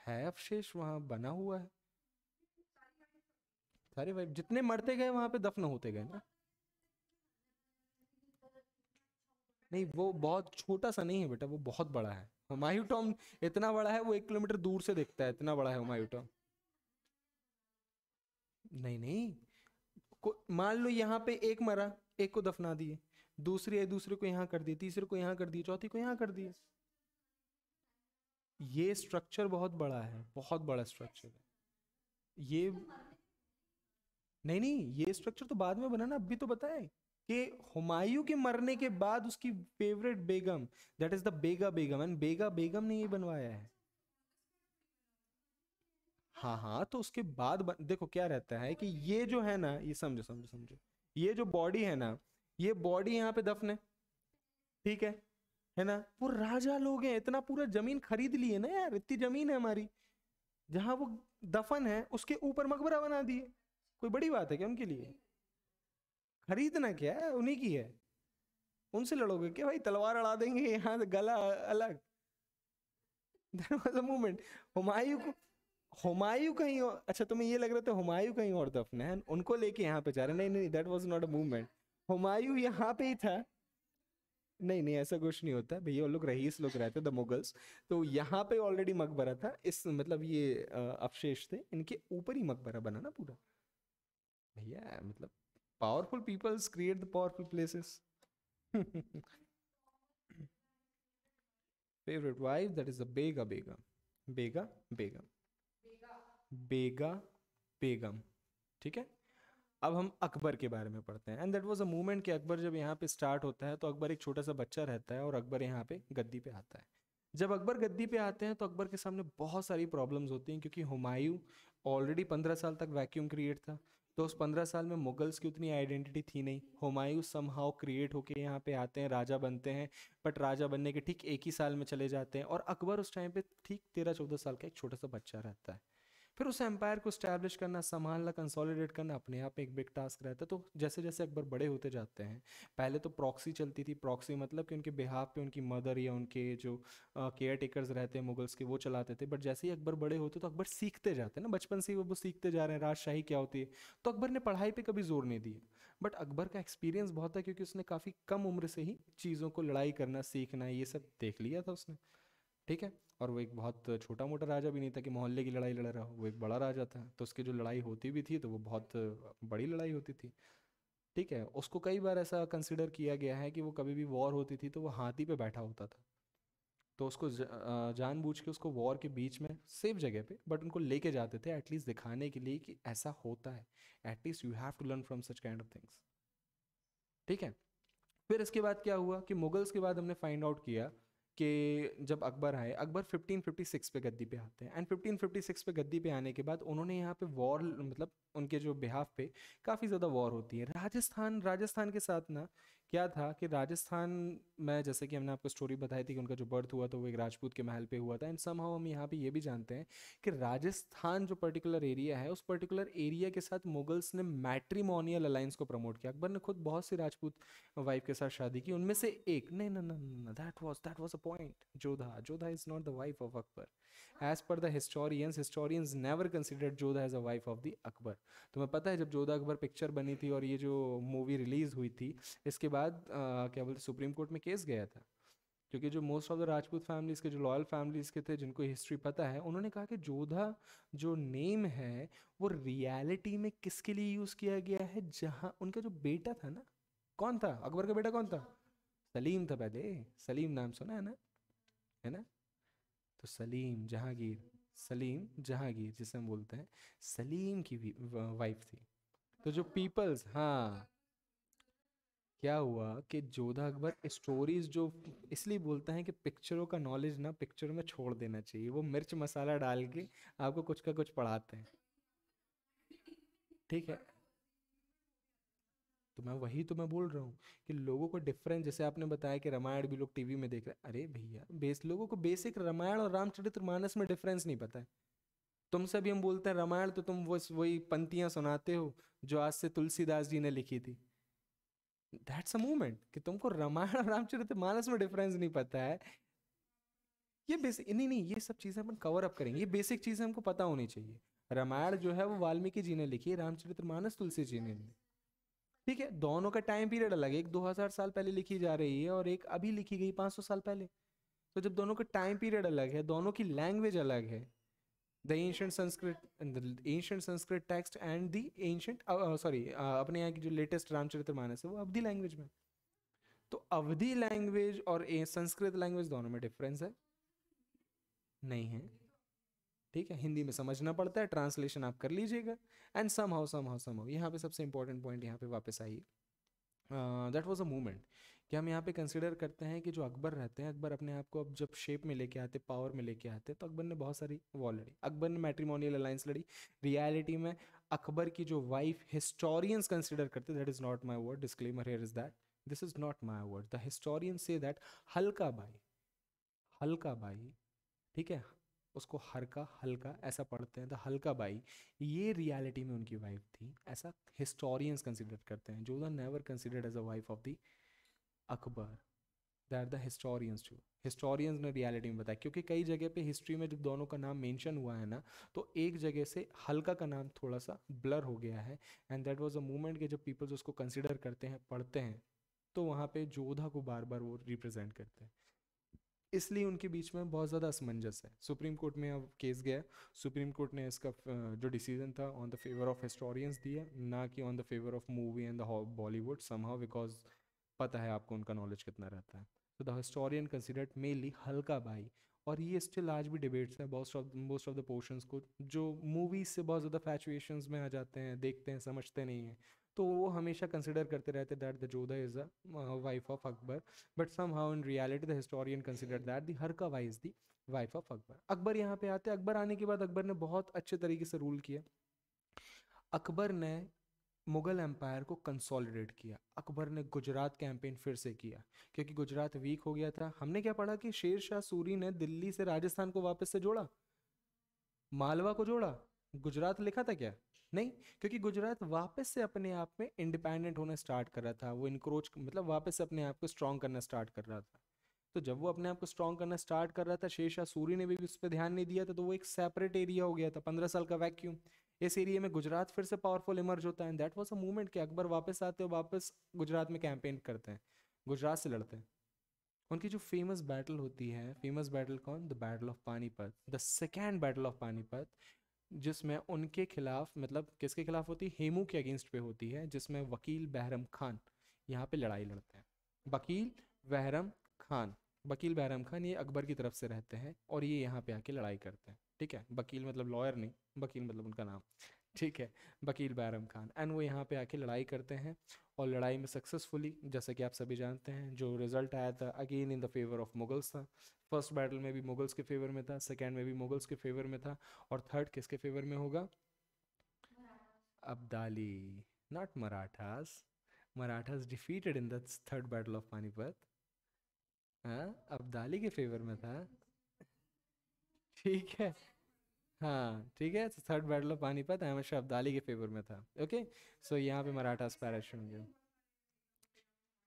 है अवशेष वहाँ बना हुआ है, सारे वाइफ जितने मरते गए वहाँ पे दफन होते गए ना. नहीं वो बहुत छोटा सा नहीं है बेटा, वो बहुत बड़ा है. हुमायूं टॉम इतना बड़ा है, वो 1 किलोमीटर दूर से दिखता है, इतना बड़ा है हुमायूं टॉम. नहीं नहीं, मान लो यहाँ पे एक मरा, एक को दफना दिए, दूसरी आई, दूसरे को यहाँ कर दिए, तीसरे को यहाँ कर दिए, चौथी को यहाँ कर दिए। ये स्ट्रक्चर बहुत बड़ा है, बहुत बड़ा स्ट्रक्चर है ये। नहीं नहीं, ये स्ट्रक्चर तो बाद में बना ना, अभी तो बताए कि हुमायूं के मरने के बाद उसकी फेवरेट बेगम, that is the Bega Begum, and Bega Begum ने ये बनवाया है। हाँ हाँ, तो उसके बाद देखो क्या रहता है कि ये जो है ना, ये समझो समझो समझो, ये जो बॉडी है ना, ये बॉडी यहाँ पे दफन है, ठीक है ना। वो राजा लोग हैं, इतना पूरा जमीन खरीद लिए ना यार, इतनी जमीन है हमारी, जहां वो दफन है उसके ऊपर मकबरा बना दिए। कोई बड़ी बात है क्या उनके लिए? खरीदना क्या है, उन्हीं की है। उनसे लड़ोगे क्या भाई, तलवार अड़ा देंगे, यहाँ से गला अलग। There was a moment, Humayun को, हुमायूं कहीं और, अच्छा तुम्हें ये लग रहा था हुमायूं कहीं और दफन है, उनको लेके यहाँ पे जा रहे, नहीं नहीं, that was not a movement, Humayun यहाँ पे ही था। नहीं नहीं, ऐसा कुछ नहीं होता भैया, वो लोग रईस लोग रहते द मुगल्स, तो यहाँ पे ऑलरेडी मकबरा था, इस मतलब ये अवशेष थे, इनके ऊपर ही मकबरा बना ना पूरा भैया, मतलब powerful peoples create the powerful places. Favourite wife, that is the Bega Begum, Bega Begum, Bega Begum, ठीक है। अब हम अकबर के बारे में पढ़ते हैं, and that was a movement कि अकबर जब यहाँ पे स्टार्ट होता है तो अकबर एक छोटा सा बच्चा रहता है और अकबर यहाँ पे गद्दी पे आता है। जब अकबर गद्दी पे आते हैं तो अकबर के सामने बहुत सारी प्रॉब्लम्स होती हैं, क्योंकि हुमायूं ऑलरेडी 15 साल तक वैक्यूम क्रिएट था, तो उस 15 साल में मुगल्स की उतनी आइडेंटिटी थी नहीं। हुमायूं समहाउ क्रिएट होके यहाँ पे आते हैं, राजा बनते हैं, बट राजा बनने के ठीक एक ही साल में चले जाते हैं, और अकबर उस टाइम पे ठीक 13-14 साल का एक छोटा सा बच्चा रहता है। फिर उस एम्पायर को स्टैब्लिश करना, संभालना, कंसोलिडेट करना अपने आप में एक बिग टास्क रहता है। तो जैसे जैसे अकबर बड़े होते जाते हैं, पहले तो प्रॉक्सी चलती थी, प्रॉक्सी मतलब कि उनके बिहाफ पे उनकी मदर या उनके जो केयर टेकर्स रहते हैं मुगल्स के, वो चलाते थे। बट जैसे ही अकबर बड़े होते तो अकबर सीखते जाते हैं ना, बचपन से ही वो सीखते जा रहे हैं राजशाही क्या होती है, तो अकबर ने पढ़ाई पे कभी जोर नहीं दिया। बट अकबर का एक्सपीरियंस बहुत है, क्योंकि उसने काफ़ी कम उम्र से ही चीज़ों को लड़ाई करना सीखना ये सब देख लिया था उसने, ठीक है। और वो एक बहुत छोटा मोटा राजा भी नहीं था कि मोहल्ले की लड़ाई लड़ रहा हो, वो एक बड़ा राजा था, तो उसकी जो लड़ाई होती भी थी तो वो बहुत बड़ी लड़ाई होती थी, ठीक है। उसको कई बार ऐसा कंसिडर किया गया है कि वो कभी भी वॉर होती थी तो वो हाथी पे बैठा होता था, तो उसको जानबूझ के उसको वॉर के बीच में सेफ जगह पे बट उनको लेके जाते थे, एटलीस्ट दिखाने के लिए कि ऐसा होता है, at least you have to learn from such kind of things, ठीक है। फिर इसके बाद क्या हुआ कि मुगल्स के बाद हमने फाइंड आउट किया कि जब अकबर आए, अकबर 1556 पे गद्दी पे आते हैं, एंड 1556 पे गद्दी पे आने के बाद उन्होंने यहाँ पे वॉर, मतलब उनके जो बिहाफ पे काफ़ी ज़्यादा वॉर होती है। राजस्थान, राजस्थान के साथ ना क्या था कि राजस्थान में, जैसे कि हमने आपको स्टोरी बताई थी कि उनका जो बर्थ हुआ था वो एक राजपूत के महल पे हुआ था, एंड समहाउ हम यहाँ पे ये भी जानते हैं कि राजस्थान जो पर्टिकुलर एरिया है, उस पर्टिकुलर एरिया के साथ मुगल्स ने मैट्रिमोनियल अलायंस को प्रमोट किया। अकबर ने खुद बहुत सी राजपूत वाइफ के साथ शादी की, उनमें से एक, नहीं ना ना ना, that was a point, Jodha, Jodha is not the wife of Akbar, as per the historians, historians never considered Jodha as a wife of the Akbar. तुम्हें पता है जब जोधा अकबर पिक्चर बनी थी और ये जो मूवी रिलीज हुई थी, इसके बाद क्या बोलते सुप्रीम कोर्ट में केस गया था, क्योंकि जो most of the Rajput families के, जो लॉयल फैमिलीज के थे, जिनको हिस्ट्री पता है, उन्होंने कहा कि जोधा जो नेम है वो रियलिटी में किसके लिए यूज किया गया है, जहाँ उनका जो बेटा था ना, कौन था अकबर का बेटा, कौन था? सलीम था पहले, सलीम नाम सुना है ना, तो सलीम जहांगीर, सलीम जहांगीर जिसे हम बोलते हैं, सलीम की वाइफ थी। तो जो पीपल्स, हाँ, क्या हुआ कि जोधा अकबर स्टोरीज जो, इसलिए बोलते हैं कि पिक्चरों का नॉलेज ना पिक्चरों में छोड़ देना चाहिए, वो मिर्च मसाला डाल के आपको कुछ का कुछ पढ़ाते हैं, ठीक है। तो मैं वही तो मैं बोल रहा हूँ कि लोगों को डिफरेंस, जैसे आपने बताया कि रामायण भी लोग टीवी में देख रहे हैं, अरे भैया लोगों को बेसिक रामायण और रामचरितमानस में डिफरेंस नहीं पता है। तुमसे भी हम बोलते हैं रामायण, तो तुम वो वही पंक्तियां सुनाते हो जो आज से तुलसीदास जी ने लिखी थी। दैट्स अ मूवमेंट कि तुमको रामायण और रामचरितमानस में डिफरेंस नहीं पता है। ये बेसिक, नहीं नहीं, ये सब चीजें अपन कवर अप करेंगे, ये बेसिक चीजें हमको पता होनी चाहिए। रामायण जो है वो वाल्मीकि जी ने लिखी है, रामचरितमानस तुलसी जी ने, ठीक है। दोनों का टाइम पीरियड अलग है, एक 2000 साल पहले लिखी जा रही है और एक अभी लिखी गई 500 साल पहले। तो जब दोनों का टाइम पीरियड अलग है, दोनों की लैंग्वेज अलग है, the ancient Sanskrit, the ancient Sanskrit text and the ancient, sorry, अपने यहाँ की जो लेटेस्ट रामचरितमानस है वो अवधि लैंग्वेज में। तो अवधि लैंग्वेज और संस्कृत लैंग्वेज दोनों में डिफरेंस है? नहीं है। ठीक है, हिंदी में समझना पड़ता है, ट्रांसलेशन आप कर लीजिएगा। एंड समहाउ यहाँ पे सबसे इंपॉर्टेंट पॉइंट यहाँ पे वापस आइए। दैट वाज अ मूवमेंट कि हम यहाँ पे कंसिडर करते हैं कि जो अकबर रहते हैं, अकबर अपने आप को अब जब शेप में लेके आते, पावर में लेके आते, तो अकबर ने बहुत सारी वॉर लड़ी, अकबर ने मैट्रिमोनियल अलायंस लड़ी। रियलिटी में अकबर की जो वाइफ हिस्टोरियंस कंसिडर करते, that is not my word, disclaimer here is that this is not my word, the historians say that हल्का बाई, हल्का बाई, ठीक है, उसको हरका हल्का ऐसा पढ़ते हैं, तो हल्का बाई ये रियलिटी में उनकी वाइफ थी, ऐसा हिस्टोरियंस कंसिडर करते हैं। Jodha never considered as a wife of the Akbar, that the historians too, historians ने रियलिटी में बताया, क्योंकि कई जगह पे हिस्ट्री में जब दोनों का नाम मेंशन हुआ है ना, तो एक जगह से हल्का का नाम थोड़ा सा ब्लर हो गया है। And that was a movement कि जब पीपल्स उसको कंसिडर करते हैं, पढ़ते हैं, तो वहाँ पे जोधा को बार बार वो रिप्रेजेंट करते हैं, इसलिए उनके बीच में बहुत ज़्यादा असमंजस है। सुप्रीम कोर्ट में अब केस गया, सुप्रीम कोर्ट ने इसका जो डिसीजन था on the favour of historians दिया, ना कि on the favour of movie and the Bollywood somehow, because पता है आपको उनका नॉलेज कितना रहता है। तो द हिस्टोरियन कंसिडर्ड मेनली हल्का बाई, और ये स्टिल आज भी डिबेट्स है, मोस्ट ऑफ द पोर्शंस को जो मूवीज से बहुत ज़्यादा फैचुएशंस में आ जाते हैं, देखते हैं, समझते नहीं हैं, तो वो हमेशा कंसिडर करते रहते that the Jodha is a wife of Akbar, but somehow in reality the historian considered that the हरका is the wife of Akbar. Akbar यहाँ पे आते, अकबर आने के बाद अकबर ने बहुत अच्छे तरीके से रूल किया। अकबर ने मुगल एम्पायर को कंसोलिडेट किया, अकबर ने गुजरात कैंपेन फिर से किया, क्योंकि गुजरात वीक हो गया था। हमने क्या पढ़ा कि शेर शाह सूरी ने दिल्ली से राजस्थान को वापस से जोड़ा, मालवा को जोड़ा, गुजरात लिखा था क्या? नहीं, क्योंकि गुजरात वापस से अपने आप में इंडिपेंडेंट होना स्टार्ट कर रहा था, वो इनक्रोच मतलब वापस से अपने आप को स्ट्रॉन्ग करना स्टार्ट कर रहा था। तो जब वो अपने आप को स्ट्रॉन्ग करना स्टार्ट कर रहा था, शेरशाह सूरी ने भी उस पर ध्यान नहीं दिया था, तो वो एक सेपरेट एरिया हो गया था, 15 साल का वैक्यूम। इस एरिया में गुजरात फिर से पावरफुल इमर्ज होता है, दैट वाज अ मूवमेंट कि अकबर वापस आते हो, वापस गुजरात में कैंपेन करते हैं, गुजरात से लड़ते हैं। उनकी जो फेमस बैटल होती है, फेमस बैटल कौन? The battle of Panipat, the second battle of Panipat, जिसमें उनके खिलाफ, मतलब किसके खिलाफ होती है? हेमू के अगेंस्ट पे होती है, जिसमें वकील बहरम खान यहाँ पे लड़ाई लड़ते हैं। वकील बहरम खान, वकील बहरम खान ये अकबर की तरफ से रहते हैं, और ये यहाँ पे आके लड़ाई करते हैं। ठीक है, वकील मतलब लॉयर नहीं, वकील मतलब उनका नाम। ठीक है, वकील बहरम खान, एंड वो यहाँ पे आके लड़ाई करते हैं, और लड़ाई में सक्सेसफुली, जैसा कि आप सभी जानते हैं, जो रिजल्ट आया था again in the favour of Mughals था। फर्स्ट बैटल में भी मुगल्स के फेवर में था, सेकेंड में भी मुगल्स के फेवर में था, और थर्ड किसके फेवर में होगा? Abdali, not Marathas. Marathas defeated in the third battle of Panipat. हाँ, अब्दाली के फेवर में था। ठीक है, हाँ ठीक है, third battle of Panipat Ahmad Shah Abdali के फेवर में था। ओके, सो यहाँ पे मराठास पैराश होंगे।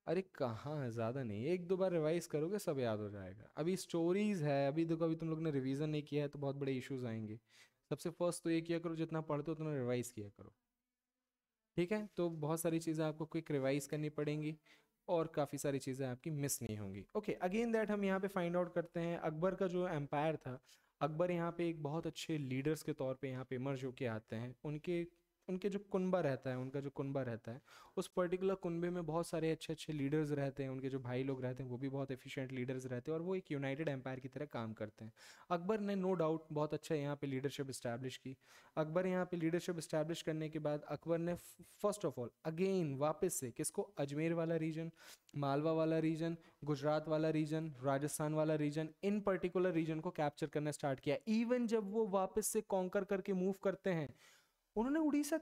अरे कहाँ है, ज़्यादा नहीं, एक दो बार रिवाइज करोगे सब याद हो जाएगा। अभी स्टोरीज है, अभी देखो, अभी तुम लोग ने रिवीजन नहीं किया है तो बहुत बड़े इश्यूज आएंगे। सबसे फर्स्ट तो ये किया करो, जितना पढ़ते हो उतना रिवाइज किया करो। ठीक है, तो बहुत सारी चीज़ें आपको क्विक रिवाइज करनी पड़ेंगी, और काफ़ी सारी चीज़ें आपकी मिस नहीं होंगी। ओके, अगेन दैट हम यहाँ पे फाइंड आउट करते हैं अकबर का जो एम्पायर था। अकबर यहाँ पे एक बहुत अच्छे लीडर्स के तौर पे यहाँ पे इमर्ज होके आते हैं। उनके उनके जो कुनबा रहता है, उनका जो कुनबा रहता है, उस पर्टिकुलर कुनबे में बहुत सारे अच्छे अच्छे लीडर्स रहते हैं, उनके जो भाई लोग रहते हैं वो भी बहुत एफिशिएंट लीडर्स रहते हैं, और वो एक यूनाइटेड एम्पायर की तरह काम करते हैं। अकबर ने नो डाउट बहुत अच्छा यहाँ पे लीडरशिप इस्टेब्लिश की। अकबर यहाँ पे लीडरशिप इस्टेब्लिश करने के बाद अकबर ने फर्स्ट ऑफ ऑल अगेन वापस से किसको? अजमेर वाला रीजन, मालवा वाला रीजन, गुजरात वाला रीजन, राजस्थान वाला रीजन, इन पर्टिकुलर रीजन को कैप्चर करना स्टार्ट किया। इवन जब वो वापस से कॉन्कर करके मूव करते हैं, उन्होंने उड़ीसा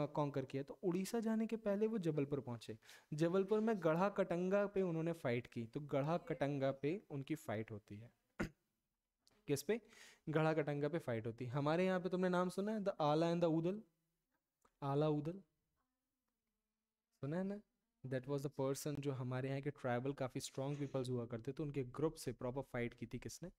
कॉन्कर किया, तो उड़ीसा जाने के पहले वो जबलपुर पहुंचे। जबलपुर में गढ़ा कटंगा पे उन्होंने फाइट की, तो गढ़ा कटंगा पे उनकी फाइट होती है। किस पे? गढ़ा कटंगा पे फाइट होती है। हमारे यहाँ पे तुमने नाम सुना है, द आला एंड द उदल? आला उदल सुना है ना? दैट वाज द पर्सन जो हमारे यहाँ के ट्राइबल काफ़ी स्ट्रॉन्ग पीपल्स हुआ करते, तो उनके ग्रुप से प्रॉपर फाइट की थी किसने?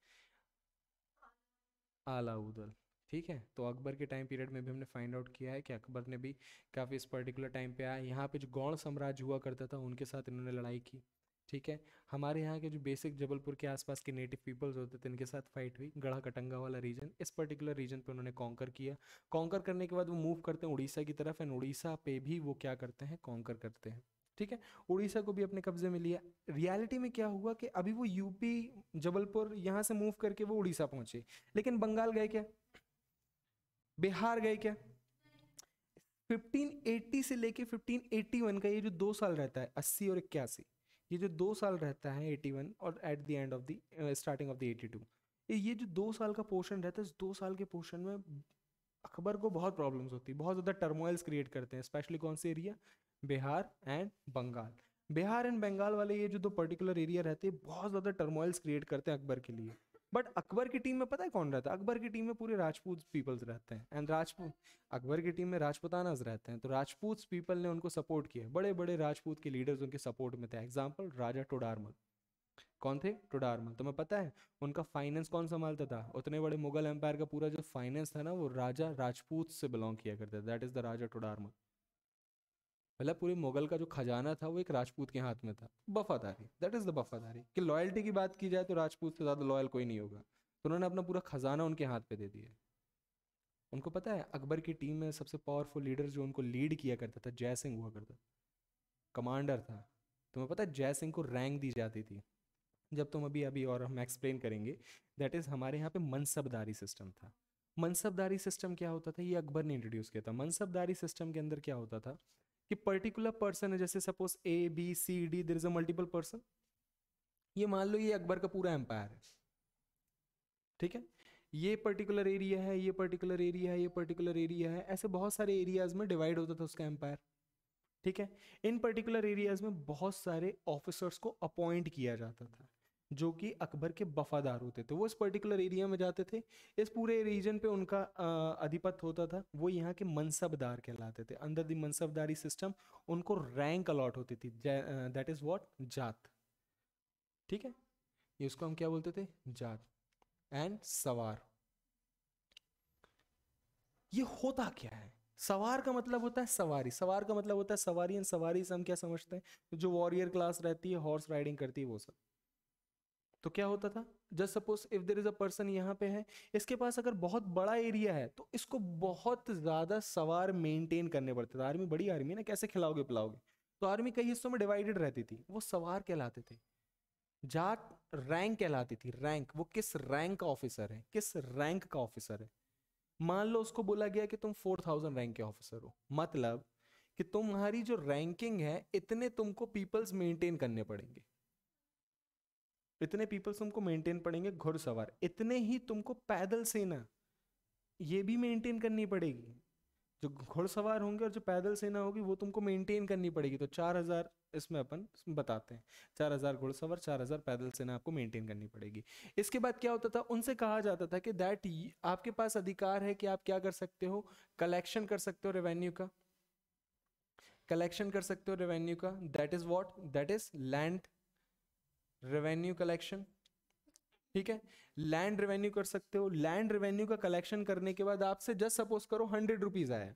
आला उदल। ठीक है, तो अकबर के टाइम पीरियड में भी हमने फाइंड आउट किया है कि अकबर ने भी काफ़ी इस पर्टिकुलर टाइम पे आया, यहाँ पे जो गौड़ साम्राज्य हुआ करता था उनके साथ इन्होंने लड़ाई की। ठीक है, हमारे यहाँ के जो बेसिक जबलपुर के आसपास के नेटिव पीपल्स होते थे इनके साथ फाइट हुई, गढ़ा कटंगा वाला रीजन, इस पर्टिकुलर रीजन पे उन्होंने कॉन्कर किया। कॉन्कर करने के बाद वो मूव करते हैं उड़ीसा की तरफ, एंड उड़ीसा पे भी वो क्या करते हैं, कॉन्कर करते हैं। ठीक है, उड़ीसा को भी अपने कब्जे में लिया। रियलिटी में क्या हुआ कि अभी वो यूपी जबलपुर यहाँ से मूव करके वो उड़ीसा पहुंचे, लेकिन बंगाल गए क्या, बिहार गए क्या? 1580 से लेके 1581 का ये जो 2 साल रहता है, 80 और 81, ये जो 2 साल रहता है 81 और at the end of the starting of the 82, ये जो 2 साल का पोर्शन रहता है, इस 2 साल के पोर्शन में अकबर को बहुत प्रॉब्लम्स होती है, बहुत ज़्यादा टर्मोइल्स क्रिएट करते हैं, स्पेशली कौन से area, Bihar and Bengal. Bihar and Bengal वाले ये जो दो पर्टिकुलर एरिया रहते हैं बहुत ज़्यादा टर्मोइल्स क्रिएट करते हैं अकबर के लिए। बट अकबर की टीम में पता है कौन रहता है? अकबर की टीम में पूरे राजपूत पीपल्स रहते हैं, एंड राजपूत, अकबर की टीम में राजपुतानाज रहते हैं, तो राजपूत पीपल ने उनको सपोर्ट किया, बड़े बड़े राजपूत के लीडर्स उनके सपोर्ट में थे। एग्जाम्पल राजा टोडारमल। कौन थे? टोडारमल। तुम्हें पता है उनका फाइनेंस कौन संभालता था? उतने बड़े मुगल एम्पायर का पूरा जो फाइनेंस था ना, वो राजा राजपूत से बिलोंग किया करता था, दैट इज द राजा टोडारमल। मतलब पूरे मुगल का जो खजाना था वो एक राजपूत के हाथ में था। वफादारी, दैट इज द वफादारी, कि लॉयल्टी की बात की जाए तो राजपूत से ज़्यादा लॉयल कोई नहीं होगा, तो उन्होंने अपना पूरा खजाना उनके हाथ पे दे दिया। उनको पता है अकबर की टीम में सबसे पावरफुल लीडर जो उनको लीड किया करता था, जय सिंह हुआ करता, कमांडर था। तुम्हें पता है जय सिंह को रैंक दी जाती थी, जब तुम अभी अभी और हम एक्सप्लेन करेंगे, दैट इज हमारे यहाँ पे मनसबदारी सिस्टम था। मनसबदारी सिस्टम क्या होता था, ये अकबर ने इंट्रोड्यूस किया था। मनसबदारी सिस्टम के अंदर क्या होता था कि पर्टिकुलर पर्सन है, जैसे suppose ABCD, there is a multiple person, ये मान लो ये अकबर का पूरा एम्पायर है, ठीक है, ये पर्टिकुलर एरिया है, ये पर्टिकुलर एरिया है, ये पर्टिकुलर एरिया है, ऐसे बहुत सारे एरियाज में डिवाइड होता था उसका एम्पायर। ठीक है, इन पर्टिकुलर एरियाज में बहुत सारे ऑफिसर्स को अपॉइंट किया जाता था जो कि अकबर के वफादार होते थे, वो इस पर्टिकुलर एरिया में जाते थे, इस पूरे रीजन पे उनका अधिपत्य होता था, वो यहाँ के मनसबदार कहलाते थे। अंडर द मनसबदारी सिस्टम उनको रैंक अलॉट होती थी, दैट इज व्हाट, जात। ठीक है, ये उसको हम क्या बोलते थे, जात एंड सवार। ये होता क्या है? सवार का मतलब होता है सवारी, सवार का मतलब होता है सवारी, एंड सवारी से हम क्या समझते हैं, जो वॉरियर क्लास रहती है, हॉर्स राइडिंग करती है, वो सब। तो क्या होता था, just suppose if there is a person यहाँ पे है, इसके पास अगर बहुत बड़ा एरिया है तो इसको बहुत ज्यादा सवार मेंटेन करने पड़ते थे। आर्मी बड़ी आर्मी ना, कैसे खिलाओगे पिलाओगे, तो आर्मी कई हिस्सों में डिवाइडेड रहती थी, वो सवार कहलाते थे। जाट रैंक कहलाती थी, रैंक, वो किस रैंक का ऑफिसर है, किस रैंक का ऑफिसर है। मान लो उसको बोला गया कि तुम 4000 रैंक के ऑफिसर हो, मतलब कि तुम्हारी जो रैंकिंग है इतने तुमको पीपल्स मेंटेन करने पड़ेंगे, इतने पीपल्स तुमको मेंटेन पड़ेंगे, घुड़सवार इतने ही, तुमको पैदल सेना ये भी मेंटेन करनी पड़ेगी, जो घुड़सवार होंगे और जो पैदल सेना होगी वो तुमको मेंटेन करनी पड़ेगी। तो 4000 इसमें अपन बताते हैं, 4000 घुड़सवार, 4000 पैदल सेना आपको मेंटेन करनी पड़ेगी। इसके बाद क्या होता था, उनसे कहा जाता था कि दैट आपके पास अधिकार है कि आप क्या कर सकते हो, कलेक्शन कर सकते हो रेवेन्यू का, कलेक्शन कर सकते हो रेवेन्यू का, that is what, that is land revenue collection. ठीक है, लैंड रेवेन्यू कर सकते हो। लैंड रेवेन्यू का कलेक्शन करने के बाद आपसे जस्ट सपोज करो 100 रुपीज आया,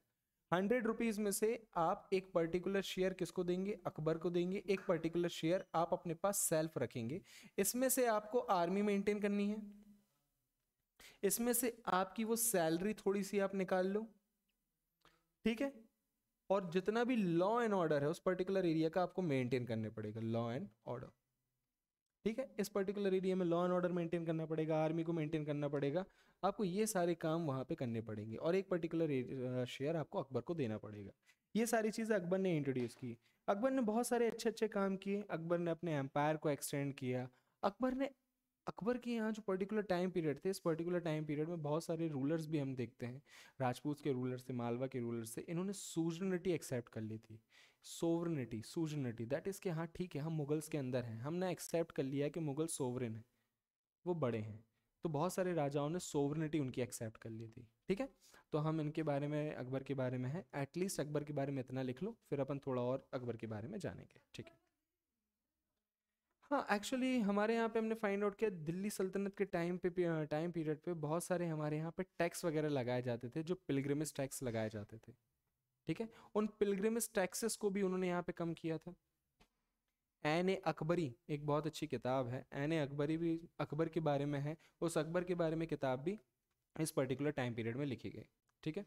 100 रुपीज में से आप एक पर्टिकुलर शेयर किसको देंगे, अकबर को देंगे, एक पर्टिकुलर शेयर आप अपने पास सेल्फ रखेंगे। इसमें से आपको आर्मी मेंटेन करनी है, इसमें से आपकी वो सैलरी थोड़ी सी आप निकाल लो, ठीक है, और जितना भी लॉ एंड ऑर्डर है उस पर्टिकुलर एरिया का आपको मेंटेन करने पड़ेगा, लॉ एंड ऑर्डर। ठीक है, इस पर्टिकुलर एरिया में लॉ एंड ऑर्डर मेंटेन करना पड़ेगा, आर्मी को मेंटेन करना पड़ेगा, आपको ये सारे काम वहाँ पे करने पड़ेंगे, और एक पर्टिकुलर शेयर आपको अकबर को देना पड़ेगा। ये सारी चीज़ें अकबर ने इंट्रोड्यूस की। अकबर ने बहुत सारे अच्छे अच्छे काम किए, अकबर ने अपने एम्पायर को एक्सटेंड किया। अकबर ने, अकबर के यहाँ जो पर्टिकुलर टाइम पीरियड थे, इस पर्टिकुलर टाइम पीरियड में बहुत सारे रूलर्स भी हम देखते हैं, राजपूत के रूलर्स थे, मालवा के रूलर्स थे, इन्होंने सूजनिटी एक्सेप्ट कर ली थी। सोवरनिटी, सूजनिटी, दैट इज के हाँ ठीक है हम मुगल्स के अंदर हैं, हमने एक्सेप्ट कर लिया कि मुगल सोवरेन है, वो बड़े हैं, तो बहुत सारे राजाओं ने सोवरनिटी उनकी एक्सेप्ट कर ली थी। ठीक है, तो हम इनके बारे में, अकबर के बारे में है, एटलीस्ट अकबर के बारे में इतना लिख लो, फिर अपन थोड़ा और अकबर के बारे में जानेंगे। ठीक है, हाँ एक्चुअली हमारे यहाँ पे हमने फाइंड आउट किया, दिल्ली सल्तनत के टाइम पीरियड पे बहुत सारे हमारे यहाँ पे टैक्स वगैरह लगाए जाते थे, जो पिलग्रिमेज टैक्स लगाए जाते थे। ठीक है, उन पिलग्रिमेज टैक्सेस को भी उन्होंने यहाँ पे कम किया था। ऐन ए अकबरी एक बहुत अच्छी किताब है, ऐन ए अकबरी भी अकबर के बारे में है, उस अकबर के बारे में किताब भी इस पर्टिकुलर टाइम पीरियड में लिखी गई। ठीक है।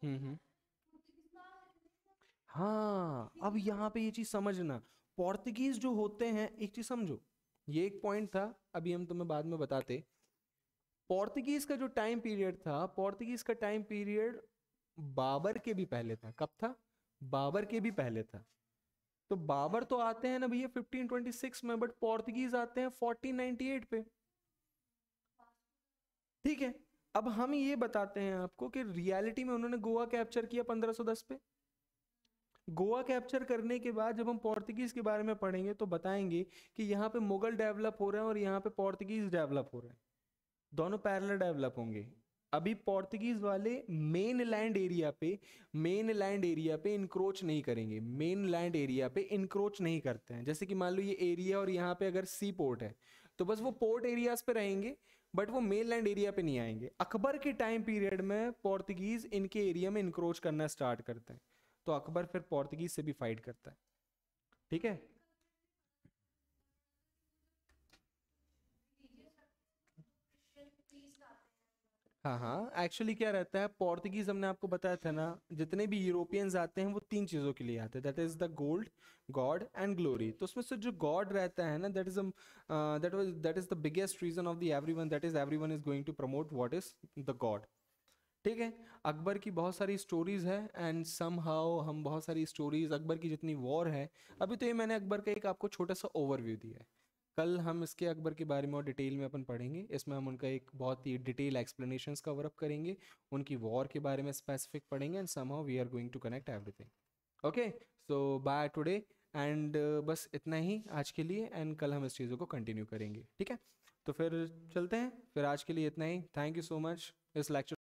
हम्म। हाँ, अब यहाँ पे ये चीज समझना, पोर्तुगीज जो होते हैं, एक चीज समझो, ये एक पॉइंट था, अभी हम तुम्हें बाद में बताते। पोर्तुगीज का जो टाइम पीरियड था, पोर्तुगीज का टाइम पीरियड बाबर के भी पहले था। कब था? बाबर के भी पहले था। तो बाबर तो आते हैं ना भैया 1526 में, बट पोर्तुगीज आते हैं 1498 पे। ठीक है। अब हम ये बताते हैं आपको कि रियलिटी में उन्होंने गोवा कैप्चर किया 1510 पे। गोवा कैप्चर करने के बाद जब हम पोर्तुगीज के बारे में पढ़ेंगे तो बताएंगे कि यहाँ पे मुगल डेवलप हो रहे हैं और यहाँ पे पोर्तुगीज डेवलप हो रहे हैं, दोनों पैरेलल डेवलप होंगे। अभी पोर्तुगीज वाले मेन लैंड एरिया पे इंक्रोच नहीं करेंगे, मेन लैंड एरिया पे इंक्रोच नहीं करते हैं। जैसे कि मान लो ये एरिया और यहाँ पे अगर सी पोर्ट है तो बस वो पोर्ट एरियाज पे रहेंगे, बट वो मेन लैंड एरिया पे नहीं आएंगे। अकबर के टाइम पीरियड में पोर्तुगीज इनके एरिया में इंक्रोच करना स्टार्ट करते हैं, तो अकबर फिर पोर्तुगीज से भी फाइट करता है। ठीक है। हाँ हाँ, एक्चुअली क्या रहता है, पोर्तुगीज हमने आपको बताया था ना, जितने भी यूरोपियंस आते हैं वो तीन चीज़ों के लिए आते हैं, that is the gold, god and glory. तो उसमें से जो गॉड रहता है ना, that is the biggest reason of the everyone, that is everyone is going to promote what is the god. ठीक है। अकबर की बहुत सारी स्टोरीज है, एंड सम हाउ हम बहुत सारी स्टोरीज, अकबर की जितनी वॉर है, अभी तो ये मैंने अकबर का एक आपको छोटा सा ओवरव्यू दिया है। कल हम इसके अकबर के बारे में और डिटेल में अपन पढ़ेंगे, इसमें हम उनका एक बहुत ही डिटेल एक्सप्लेनेशंस कवर अप करेंगे, उनकी वॉर के बारे में स्पेसिफिक पढ़ेंगे, and somehow we are going to connect everything. Okay, so bye today, and बस इतना ही आज के लिए, एंड कल हम इस चीज़ों को कंटिन्यू करेंगे। ठीक है, तो फिर चलते हैं, फिर आज के लिए इतना ही। थैंक यू सो मच इस लेक्चर